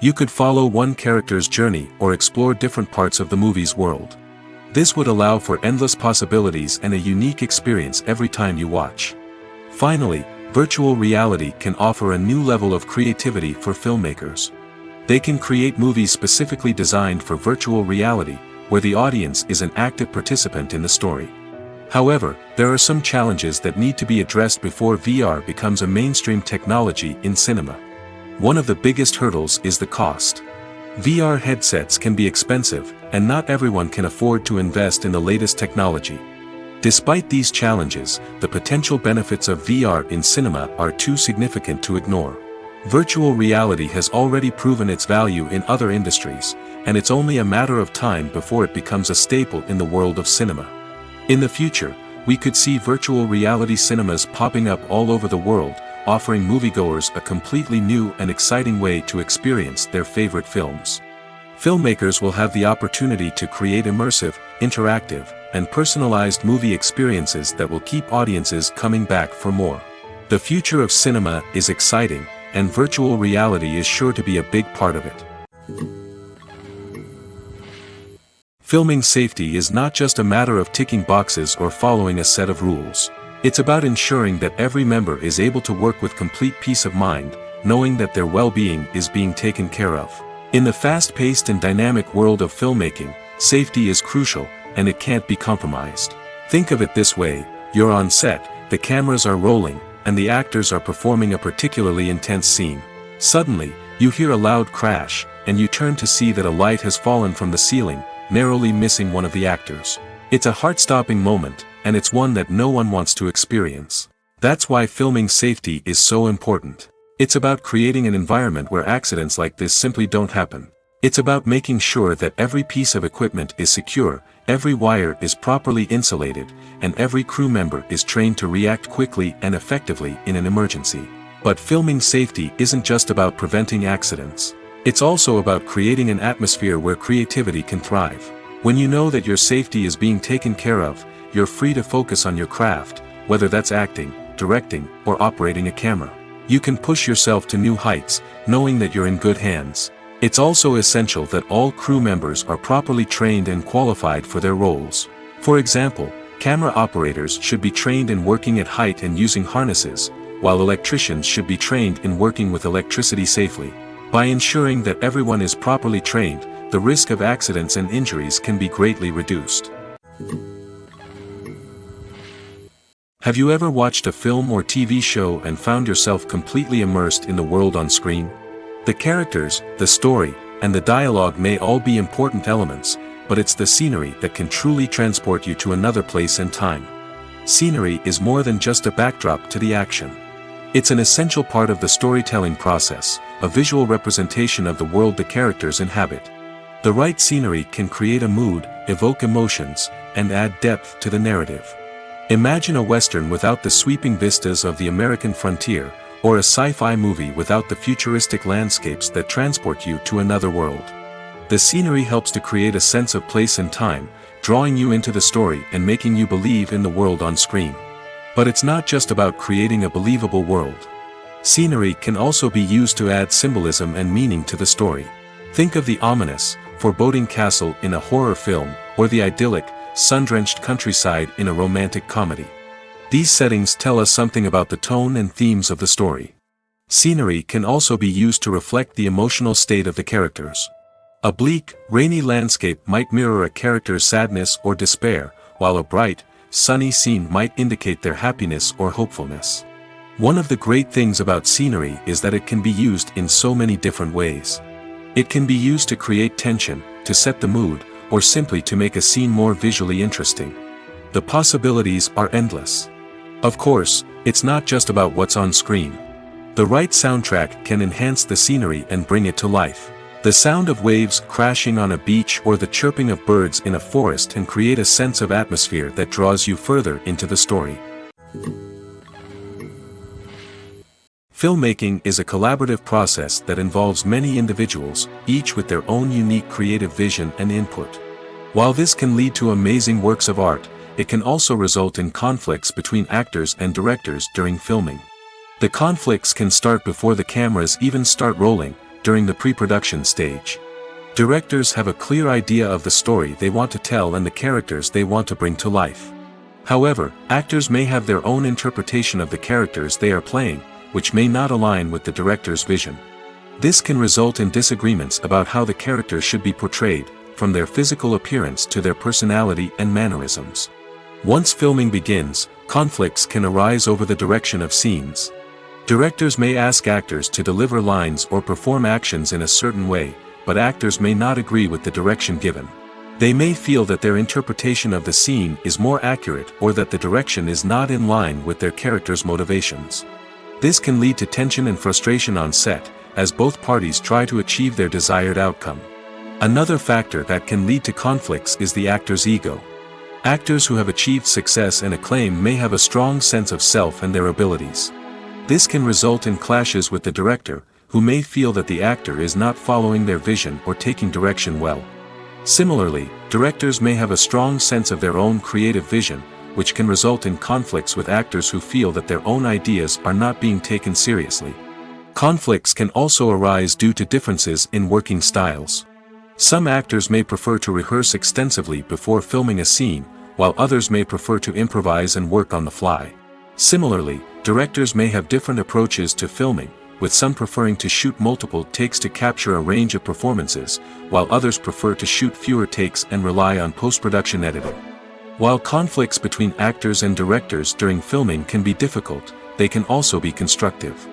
You could follow one character's journey or explore different parts of the movie's world. This would allow for endless possibilities and a unique experience every time you watch. Finally, virtual reality can offer a new level of creativity for filmmakers. They can create movies specifically designed for virtual reality, where the audience is an active participant in the story. However, there are some challenges that need to be addressed before VR becomes a mainstream technology in cinema. One of the biggest hurdles is the cost. VR headsets can be expensive, and not everyone can afford to invest in the latest technology. Despite these challenges, the potential benefits of VR in cinema are too significant to ignore. Virtual reality has already proven its value in other industries, and it's only a matter of time before it becomes a staple in the world of cinema. In the future, we could see virtual reality cinemas popping up all over the world, offering moviegoers a completely new and exciting way to experience their favorite films. Filmmakers will have the opportunity to create immersive, interactive, and personalized movie experiences that will keep audiences coming back for more. The future of cinema is exciting, and virtual reality is sure to be a big part of it. Filming safety is not just a matter of ticking boxes or following a set of rules. It's about ensuring that every member is able to work with complete peace of mind, knowing that their well-being is being taken care of. In the fast-paced and dynamic world of filmmaking, safety is crucial, and it can't be compromised. Think of it this way: you're on set, the cameras are rolling, and the actors are performing a particularly intense scene. Suddenly, you hear a loud crash, and you turn to see that a light has fallen from the ceiling, narrowly missing one of the actors. It's a heart-stopping moment, and it's one that no one wants to experience. That's why filming safety is so important. It's about creating an environment where accidents like this simply don't happen. It's about making sure that every piece of equipment is secure, every wire is properly insulated, and every crew member is trained to react quickly and effectively in an emergency. But filming safety isn't just about preventing accidents. It's also about creating an atmosphere where creativity can thrive. When you know that your safety is being taken care of, you're free to focus on your craft, whether that's acting, directing, or operating a camera. You can push yourself to new heights, knowing that you're in good hands. It's also essential that all crew members are properly trained and qualified for their roles. For example, camera operators should be trained in working at height and using harnesses, while electricians should be trained in working with electricity safely. By ensuring that everyone is properly trained, the risk of accidents and injuries can be greatly reduced. Have you ever watched a film or TV show and found yourself completely immersed in the world on screen? The characters, the story, and the dialogue may all be important elements, but it's the scenery that can truly transport you to another place and time. Scenery is more than just a backdrop to the action. It's an essential part of the storytelling process, a visual representation of the world the characters inhabit. The right scenery can create a mood, evoke emotions, and add depth to the narrative. Imagine a Western without the sweeping vistas of the American frontier, or a sci-fi movie without the futuristic landscapes that transport you to another world. The scenery helps to create a sense of place and time, drawing you into the story and making you believe in the world on screen. But it's not just about creating a believable world. Scenery can also be used to add symbolism and meaning to the story. Think of the ominous, foreboding castle in a horror film, or the idyllic, sun-drenched countryside in a romantic comedy. These settings tell us something about the tone and themes of the story. Scenery can also be used to reflect the emotional state of the characters. A bleak, rainy landscape might mirror a character's sadness or despair, while a bright, sunny scene might indicate their happiness or hopefulness. One of the great things about scenery is that it can be used in so many different ways. It can be used to create tension, to set the mood, or simply to make a scene more visually interesting. The possibilities are endless. Of course, it's not just about what's on screen. The right soundtrack can enhance the scenery and bring it to life. The sound of waves crashing on a beach or the chirping of birds in a forest can create a sense of atmosphere that draws you further into the story. Filmmaking is a collaborative process that involves many individuals, each with their own unique creative vision and input. While this can lead to amazing works of art, it can also result in conflicts between actors and directors during filming. The conflicts can start before the cameras even start rolling, during the pre-production stage. Directors have a clear idea of the story they want to tell and the characters they want to bring to life. However, actors may have their own interpretation of the characters they are playing, which may not align with the director's vision. This can result in disagreements about how the characters should be portrayed, from their physical appearance to their personality and mannerisms. Once filming begins, conflicts can arise over the direction of scenes. Directors may ask actors to deliver lines or perform actions in a certain way, but actors may not agree with the direction given. They may feel that their interpretation of the scene is more accurate or that the direction is not in line with their character's motivations. This can lead to tension and frustration on set, as both parties try to achieve their desired outcome. Another factor that can lead to conflicts is the actor's ego. Actors who have achieved success and acclaim may have a strong sense of self and their abilities. This can result in clashes with the director, who may feel that the actor is not following their vision or taking direction well. Similarly, directors may have a strong sense of their own creative vision, which can result in conflicts with actors who feel that their own ideas are not being taken seriously. Conflicts can also arise due to differences in working styles. Some actors may prefer to rehearse extensively before filming a scene, while others may prefer to improvise and work on the fly. Similarly, directors may have different approaches to filming, with some preferring to shoot multiple takes to capture a range of performances, while others prefer to shoot fewer takes and rely on post-production editing. While conflicts between actors and directors during filming can be difficult, they can also be constructive.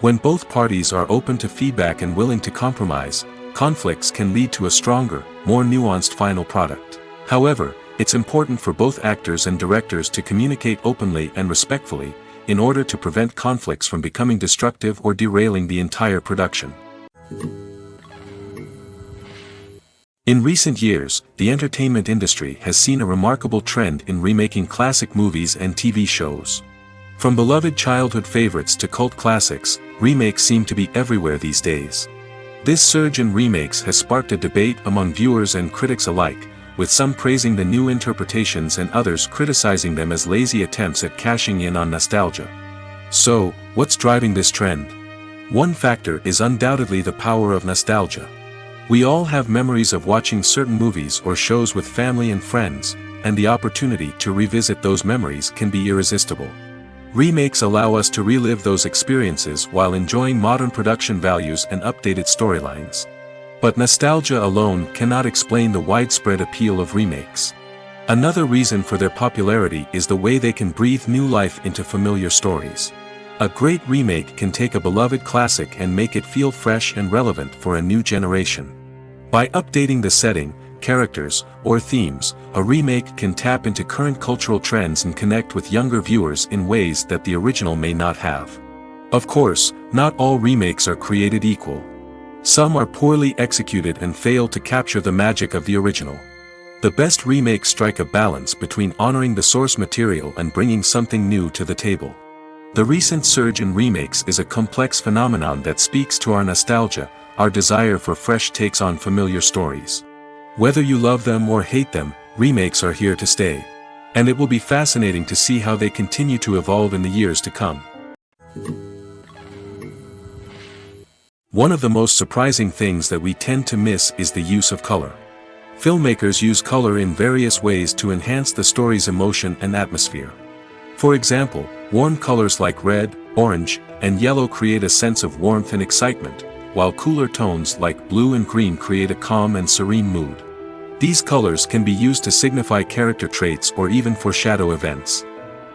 When both parties are open to feedback and willing to compromise, conflicts can lead to a stronger, more nuanced final product. However, it's important for both actors and directors to communicate openly and respectfully, in order to prevent conflicts from becoming destructive or derailing the entire production. In recent years, the entertainment industry has seen a remarkable trend in remaking classic movies and TV shows. From beloved childhood favorites to cult classics, remakes seem to be everywhere these days. This surge in remakes has sparked a debate among viewers and critics alike, with some praising the new interpretations and others criticizing them as lazy attempts at cashing in on nostalgia. So, what's driving this trend? One factor is undoubtedly the power of nostalgia. We all have memories of watching certain movies or shows with family and friends, and the opportunity to revisit those memories can be irresistible. Remakes allow us to relive those experiences while enjoying modern production values and updated storylines. But nostalgia alone cannot explain the widespread appeal of remakes. Another reason for their popularity is the way they can breathe new life into familiar stories. A great remake can take a beloved classic and make it feel fresh and relevant for a new generation. By updating the setting, characters, or themes, a remake can tap into current cultural trends and connect with younger viewers in ways that the original may not have. Of course, not all remakes are created equal. Some are poorly executed and fail to capture the magic of the original. The best remakes strike a balance between honoring the source material and bringing something new to the table. The recent surge in remakes is a complex phenomenon that speaks to our nostalgia, our desire for fresh takes on familiar stories. Whether you love them or hate them, remakes are here to stay. And it will be fascinating to see how they continue to evolve in the years to come. One of the most surprising things that we tend to miss is the use of color. Filmmakers use color in various ways to enhance the story's emotion and atmosphere. For example, warm colors like red, orange, and yellow create a sense of warmth and excitement, while cooler tones like blue and green create a calm and serene mood. These colors can be used to signify character traits or even foreshadow events.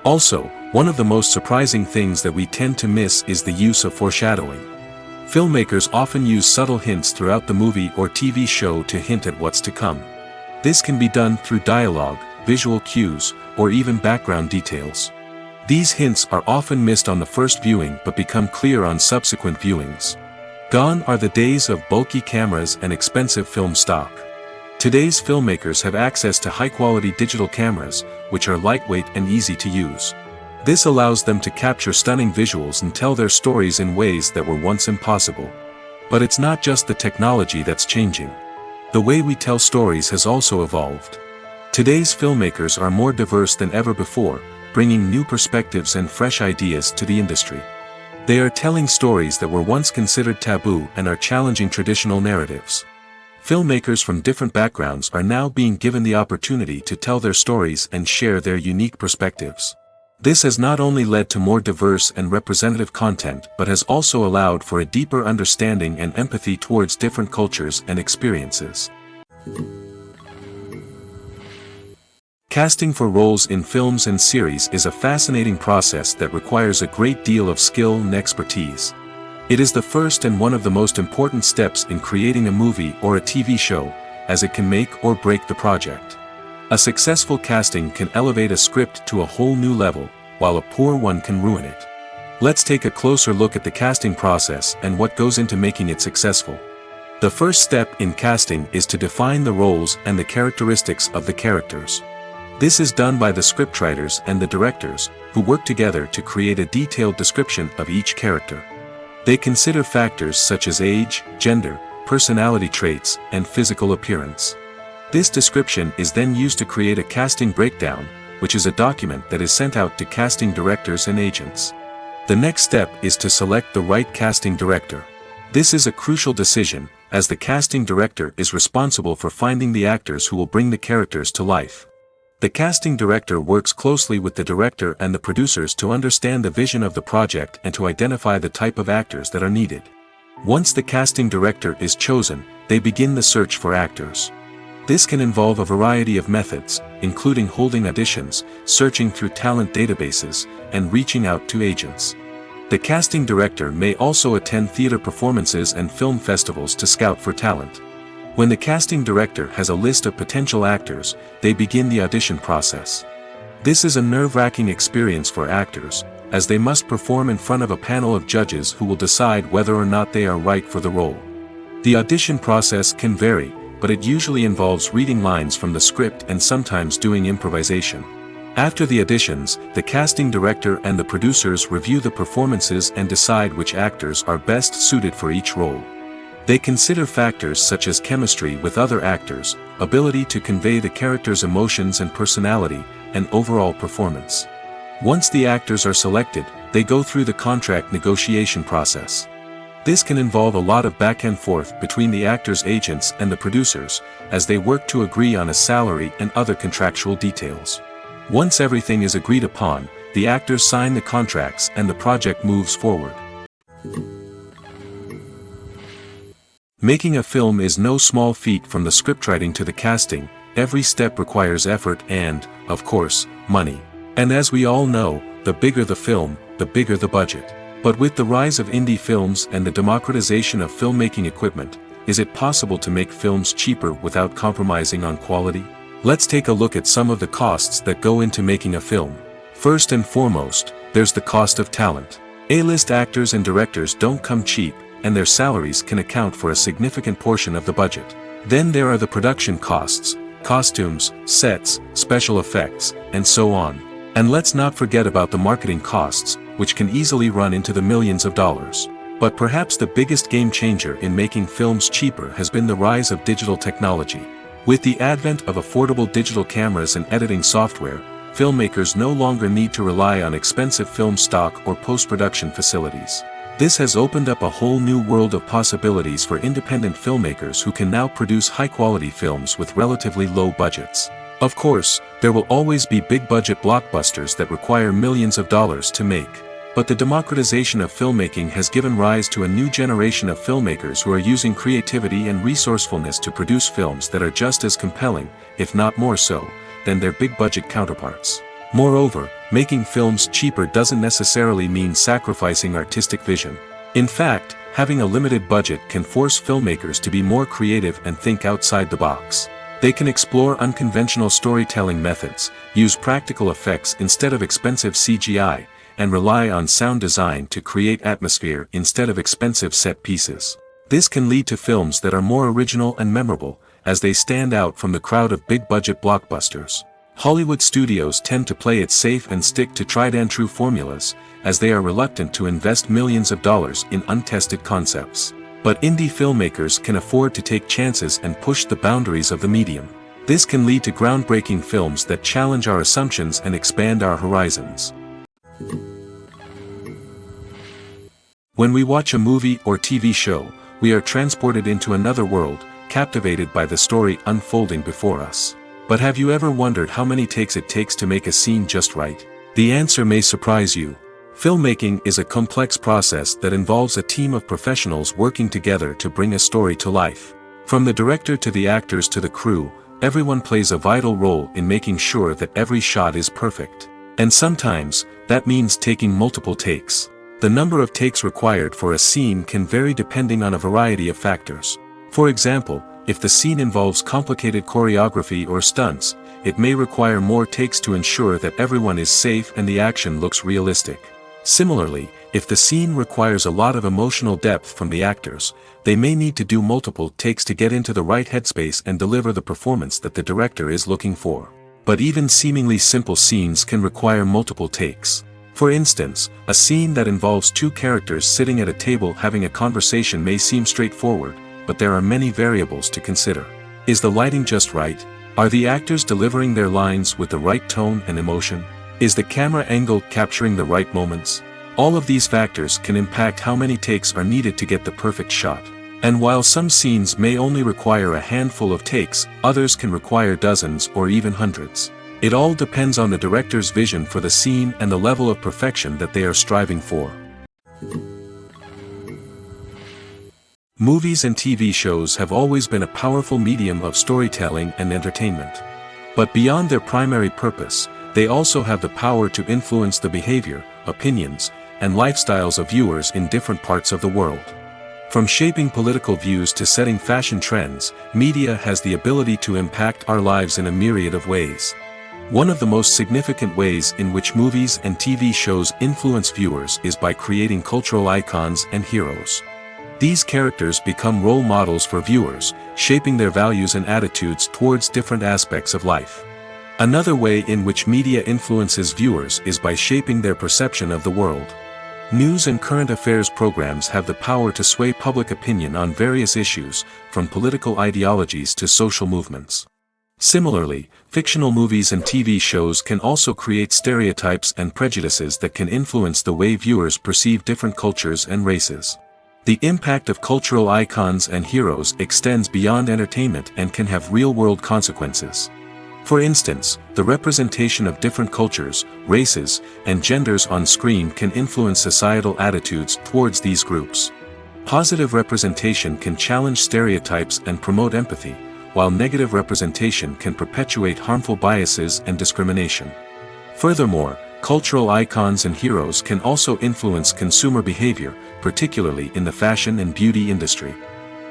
Also, one of the most surprising things that we tend to miss is the use of foreshadowing. Filmmakers often use subtle hints throughout the movie or TV show to hint at what's to come. This can be done through dialogue, visual cues, or even background details. These hints are often missed on the first viewing but become clear on subsequent viewings. Gone are the days of bulky cameras and expensive film stock. Today's filmmakers have access to high-quality digital cameras, which are lightweight and easy to use. This allows them to capture stunning visuals and tell their stories in ways that were once impossible. But it's not just the technology that's changing. The way we tell stories has also evolved. Today's filmmakers are more diverse than ever before, bringing new perspectives and fresh ideas to the industry. They are telling stories that were once considered taboo and are challenging traditional narratives. Filmmakers from different backgrounds are now being given the opportunity to tell their stories and share their unique perspectives. This has not only led to more diverse and representative content but has also allowed for a deeper understanding and empathy towards different cultures and experiences. Casting for roles in films and series is a fascinating process that requires a great deal of skill and expertise. It is the first and one of the most important steps in creating a movie or a TV show, as it can make or break the project. A successful casting can elevate a script to a whole new level, while a poor one can ruin it. Let's take a closer look at the casting process and what goes into making it successful. The first step in casting is to define the roles and the characteristics of the characters. This is done by the scriptwriters and the directors, who work together to create a detailed description of each character. They consider factors such as age, gender, personality traits, and physical appearance. This description is then used to create a casting breakdown, which is a document that is sent out to casting directors and agents. The next step is to select the right casting director. This is a crucial decision, as the casting director is responsible for finding the actors who will bring the characters to life. The casting director works closely with the director and the producers to understand the vision of the project and to identify the type of actors that are needed. Once the casting director is chosen, they begin the search for actors. This can involve a variety of methods, including holding auditions, searching through talent databases, and reaching out to agents. The casting director may also attend theater performances and film festivals to scout for talent. When the casting director has a list of potential actors, they begin the audition process. This is a nerve-wracking experience for actors, as they must perform in front of a panel of judges who will decide whether or not they are right for the role. The audition process can vary, but it usually involves reading lines from the script and sometimes doing improvisation. After the auditions, the casting director and the producers review the performances and decide which actors are best suited for each role. They consider factors such as chemistry with other actors, ability to convey the character's emotions and personality, and overall performance. Once the actors are selected, they go through the contract negotiation process. This can involve a lot of back and forth between the actors' agents and the producers, as they work to agree on a salary and other contractual details. Once everything is agreed upon, the actors sign the contracts and the project moves forward. Making a film is no small feat. From the scriptwriting to the casting, every step requires effort and, of course, money. And as we all know, the bigger the film, the bigger the budget. But with the rise of indie films and the democratization of filmmaking equipment, is it possible to make films cheaper without compromising on quality? Let's take a look at some of the costs that go into making a film. First and foremost, there's the cost of talent. A-list actors and directors don't come cheap, and their salaries can account for a significant portion of the budget. Then there are the production costs, costumes, sets, special effects, and so on. And let's not forget about the marketing costs, which can easily run into the millions of dollars. But perhaps the biggest game changer in making films cheaper has been the rise of digital technology. With the advent of affordable digital cameras and editing software, filmmakers no longer need to rely on expensive film stock or post-production facilities. This has opened up a whole new world of possibilities for independent filmmakers who can now produce high-quality films with relatively low budgets. Of course, there will always be big-budget blockbusters that require millions of dollars to make. But the democratization of filmmaking has given rise to a new generation of filmmakers who are using creativity and resourcefulness to produce films that are just as compelling, if not more so, than their big-budget counterparts. Moreover, making films cheaper doesn't necessarily mean sacrificing artistic vision. In fact, having a limited budget can force filmmakers to be more creative and think outside the box. They can explore unconventional storytelling methods, use practical effects instead of expensive CGI, and rely on sound design to create atmosphere instead of expensive set pieces. This can lead to films that are more original and memorable, as they stand out from the crowd of big-budget blockbusters. Hollywood studios tend to play it safe and stick to tried-and-true formulas, as they are reluctant to invest millions of dollars in untested concepts. But indie filmmakers can afford to take chances and push the boundaries of the medium. This can lead to groundbreaking films that challenge our assumptions and expand our horizons. When we watch a movie or TV show, we are transported into another world, captivated by the story unfolding before us. But have you ever wondered how many takes it takes to make a scene just right? The answer may surprise you. Filmmaking is a complex process that involves a team of professionals working together to bring a story to life. From the director to the actors to the crew, everyone plays a vital role in making sure that every shot is perfect. And sometimes, that means taking multiple takes. The number of takes required for a scene can vary depending on a variety of factors. For example, if the scene involves complicated choreography or stunts, it may require more takes to ensure that everyone is safe and the action looks realistic. Similarly, if the scene requires a lot of emotional depth from the actors, they may need to do multiple takes to get into the right headspace and deliver the performance that the director is looking for. But even seemingly simple scenes can require multiple takes. For instance, a scene that involves two characters sitting at a table having a conversation may seem straightforward, but there are many variables to consider. Is the lighting just right? Are the actors delivering their lines with the right tone and emotion? Is the camera angle capturing the right moments? All of these factors can impact how many takes are needed to get the perfect shot. And while some scenes may only require a handful of takes, others can require dozens or even hundreds. It all depends on the director's vision for the scene and the level of perfection that they are striving for. Movies and TV shows have always been a powerful medium of storytelling and entertainment. But beyond their primary purpose, they also have the power to influence the behavior, opinions, and lifestyles of viewers in different parts of the world. From shaping political views to setting fashion trends, media has the ability to impact our lives in a myriad of ways. One of the most significant ways in which movies and TV shows influence viewers is by creating cultural icons and heroes. These characters become role models for viewers, shaping their values and attitudes towards different aspects of life. Another way in which media influences viewers is by shaping their perception of the world. News and current affairs programs have the power to sway public opinion on various issues, from political ideologies to social movements. Similarly, fictional movies and TV shows can also create stereotypes and prejudices that can influence the way viewers perceive different cultures and races. The impact of cultural icons and heroes extends beyond entertainment and can have real-world consequences. For instance, the representation of different cultures, races, and genders on screen can influence societal attitudes towards these groups. Positive representation can challenge stereotypes and promote empathy, while negative representation can perpetuate harmful biases and discrimination. Furthermore, cultural icons and heroes can also influence consumer behavior, particularly in the fashion and beauty industry.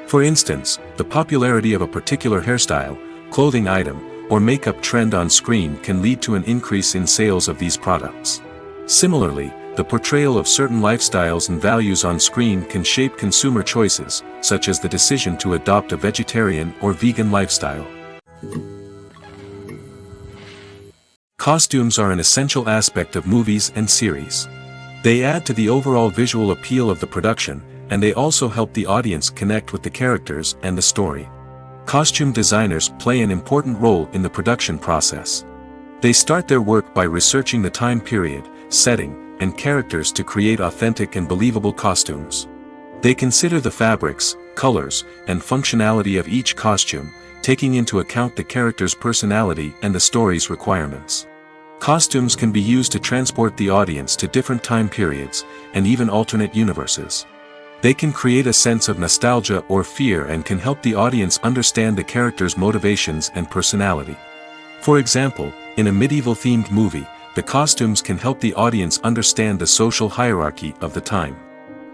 For instance, the popularity of a particular hairstyle, clothing item, or makeup trend on screen can lead to an increase in sales of these products. Similarly, the portrayal of certain lifestyles and values on screen can shape consumer choices, such as the decision to adopt a vegetarian or vegan lifestyle. Costumes are an essential aspect of movies and series. They add to the overall visual appeal of the production, and they also help the audience connect with the characters and the story. Costume designers play an important role in the production process. They start their work by researching the time period, setting, and characters to create authentic and believable costumes. They consider the fabrics, colors, and functionality of each costume, taking into account the character's personality and the story's requirements. Costumes can be used to transport the audience to different time periods, and even alternate universes. They can create a sense of nostalgia or fear and can help the audience understand the character's motivations and personality. For example, in a medieval-themed movie, the costumes can help the audience understand the social hierarchy of the time.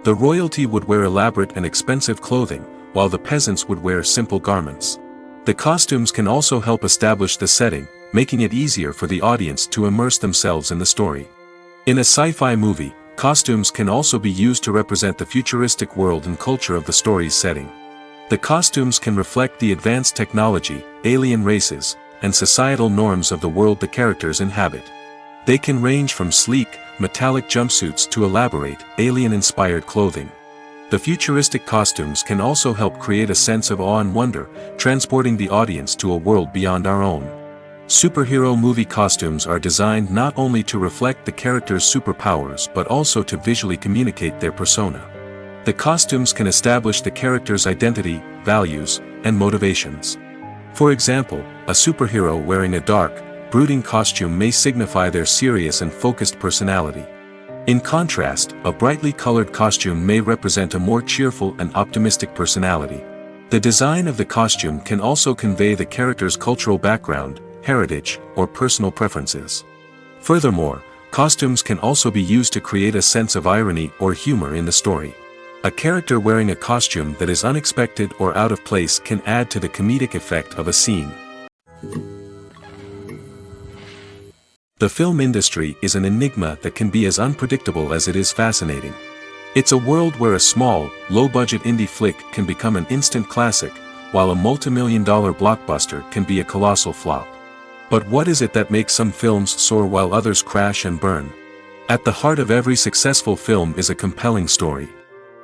The royalty would wear elaborate and expensive clothing, while the peasants would wear simple garments. The costumes can also help establish the setting, making it easier for the audience to immerse themselves in the story. In a sci-fi movie, costumes can also be used to represent the futuristic world and culture of the story's setting. The costumes can reflect the advanced technology, alien races, and societal norms of the world the characters inhabit. They can range from sleek, metallic jumpsuits to elaborate, alien-inspired clothing. The futuristic costumes can also help create a sense of awe and wonder, transporting the audience to a world beyond our own. Superhero movie costumes are designed not only to reflect the character's superpowers but also to visually communicate their persona. The costumes can establish the character's identity, values, and motivations. For example, a superhero wearing a dark, brooding costume may signify their serious and focused personality. In contrast, a brightly colored costume may represent a more cheerful and optimistic personality. The design of the costume can also convey the character's cultural background, heritage, or personal preferences. Furthermore, costumes can also be used to create a sense of irony or humor in the story. A character wearing a costume that is unexpected or out of place can add to the comedic effect of a scene. The film industry is an enigma that can be as unpredictable as it is fascinating. It's a world where a small, low-budget indie flick can become an instant classic, while a multi-million-dollar blockbuster can be a colossal flop. But what is it that makes some films soar while others crash and burn? At the heart of every successful film is a compelling story.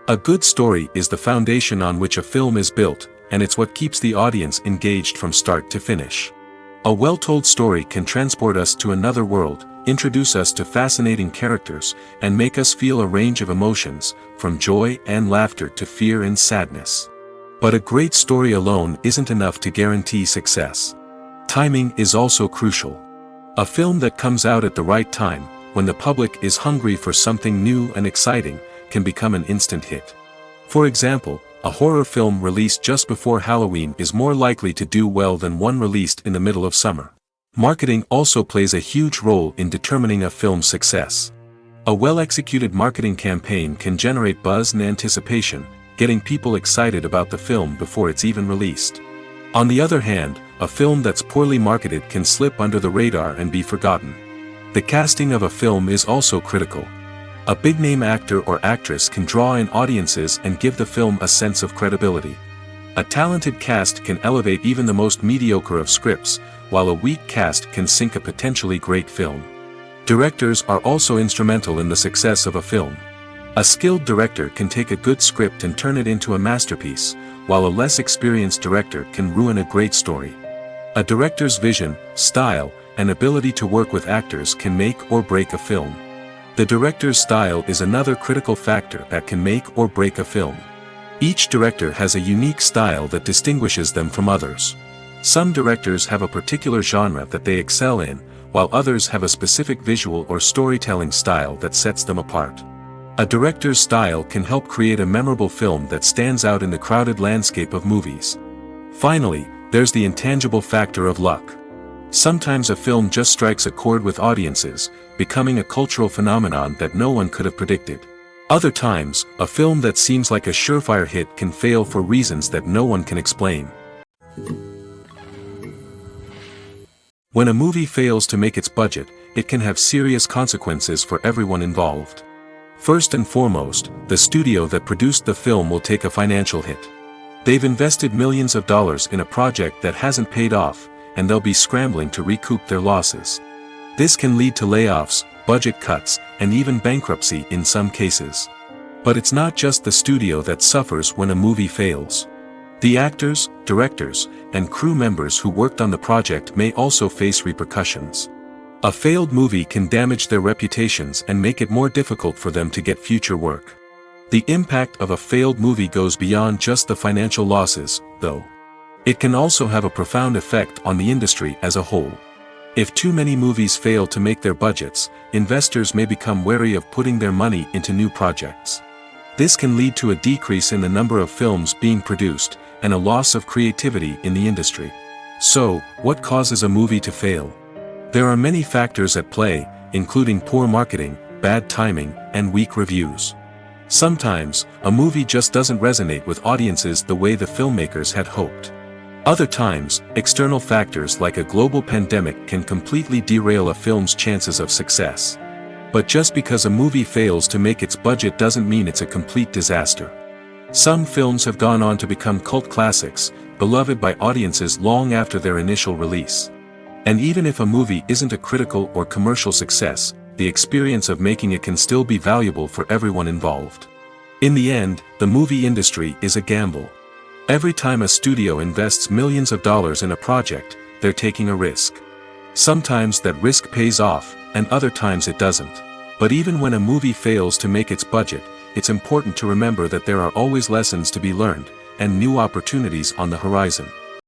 A good story is the foundation on which a film is built, and it's what keeps the audience engaged from start to finish. A well-told story can transport us to another world, introduce us to fascinating characters, and make us feel a range of emotions, from joy and laughter to fear and sadness. But a great story alone isn't enough to guarantee success. Timing is also crucial. A film that comes out at the right time, when the public is hungry for something new and exciting, can become an instant hit. For example, a horror film released just before Halloween is more likely to do well than one released in the middle of summer. Marketing also plays a huge role in determining a film's success. A well-executed marketing campaign can generate buzz and anticipation, getting people excited about the film before it's even released. On the other hand, a film that's poorly marketed can slip under the radar and be forgotten. The casting of a film is also critical. A big-name actor or actress can draw in audiences and give the film a sense of credibility. A talented cast can elevate even the most mediocre of scripts, while a weak cast can sink a potentially great film. Directors are also instrumental in the success of a film. A skilled director can take a good script and turn it into a masterpiece, while a less experienced director can ruin a great story. A director's vision, style, and ability to work with actors can make or break a film. The director's style is another critical factor that can make or break a film. Each director has a unique style that distinguishes them from others. Some directors have a particular genre that they excel in, while others have a specific visual or storytelling style that sets them apart. A director's style can help create a memorable film that stands out in the crowded landscape of movies. Finally, there's the intangible factor of luck. Sometimes a film just strikes a chord with audiences, becoming a cultural phenomenon that no one could have predicted. Other times, a film that seems like a surefire hit can fail for reasons that no one can explain. When a movie fails to make its budget, it can have serious consequences for everyone involved. First and foremost, the studio that produced the film will take a financial hit. They've invested millions of dollars in a project that hasn't paid off, and they'll be scrambling to recoup their losses. This can lead to layoffs, budget cuts, and even bankruptcy in some cases. But it's not just the studio that suffers when a movie fails. The actors, directors, and crew members who worked on the project may also face repercussions. A failed movie can damage their reputations and make it more difficult for them to get future work. The impact of a failed movie goes beyond just the financial losses, though. It can also have a profound effect on the industry as a whole. If too many movies fail to make their budgets, investors may become wary of putting their money into new projects. This can lead to a decrease in the number of films being produced, and a loss of creativity in the industry. So, what causes a movie to fail? There are many factors at play, including poor marketing, bad timing, and weak reviews. Sometimes, a movie just doesn't resonate with audiences the way the filmmakers had hoped. Other times, external factors like a global pandemic can completely derail a film's chances of success. But just because a movie fails to make its budget doesn't mean it's a complete disaster. Some films have gone on to become cult classics, beloved by audiences long after their initial release. And even if a movie isn't a critical or commercial success, the experience of making it can still be valuable for everyone involved. In the end, the movie industry is a gamble. Every time a studio invests millions of dollars in a project, they're taking a risk. Sometimes that risk pays off, and other times it doesn't. But even when a movie fails to make its budget, it's important to remember that there are always lessons to be learned, and new opportunities on the horizon.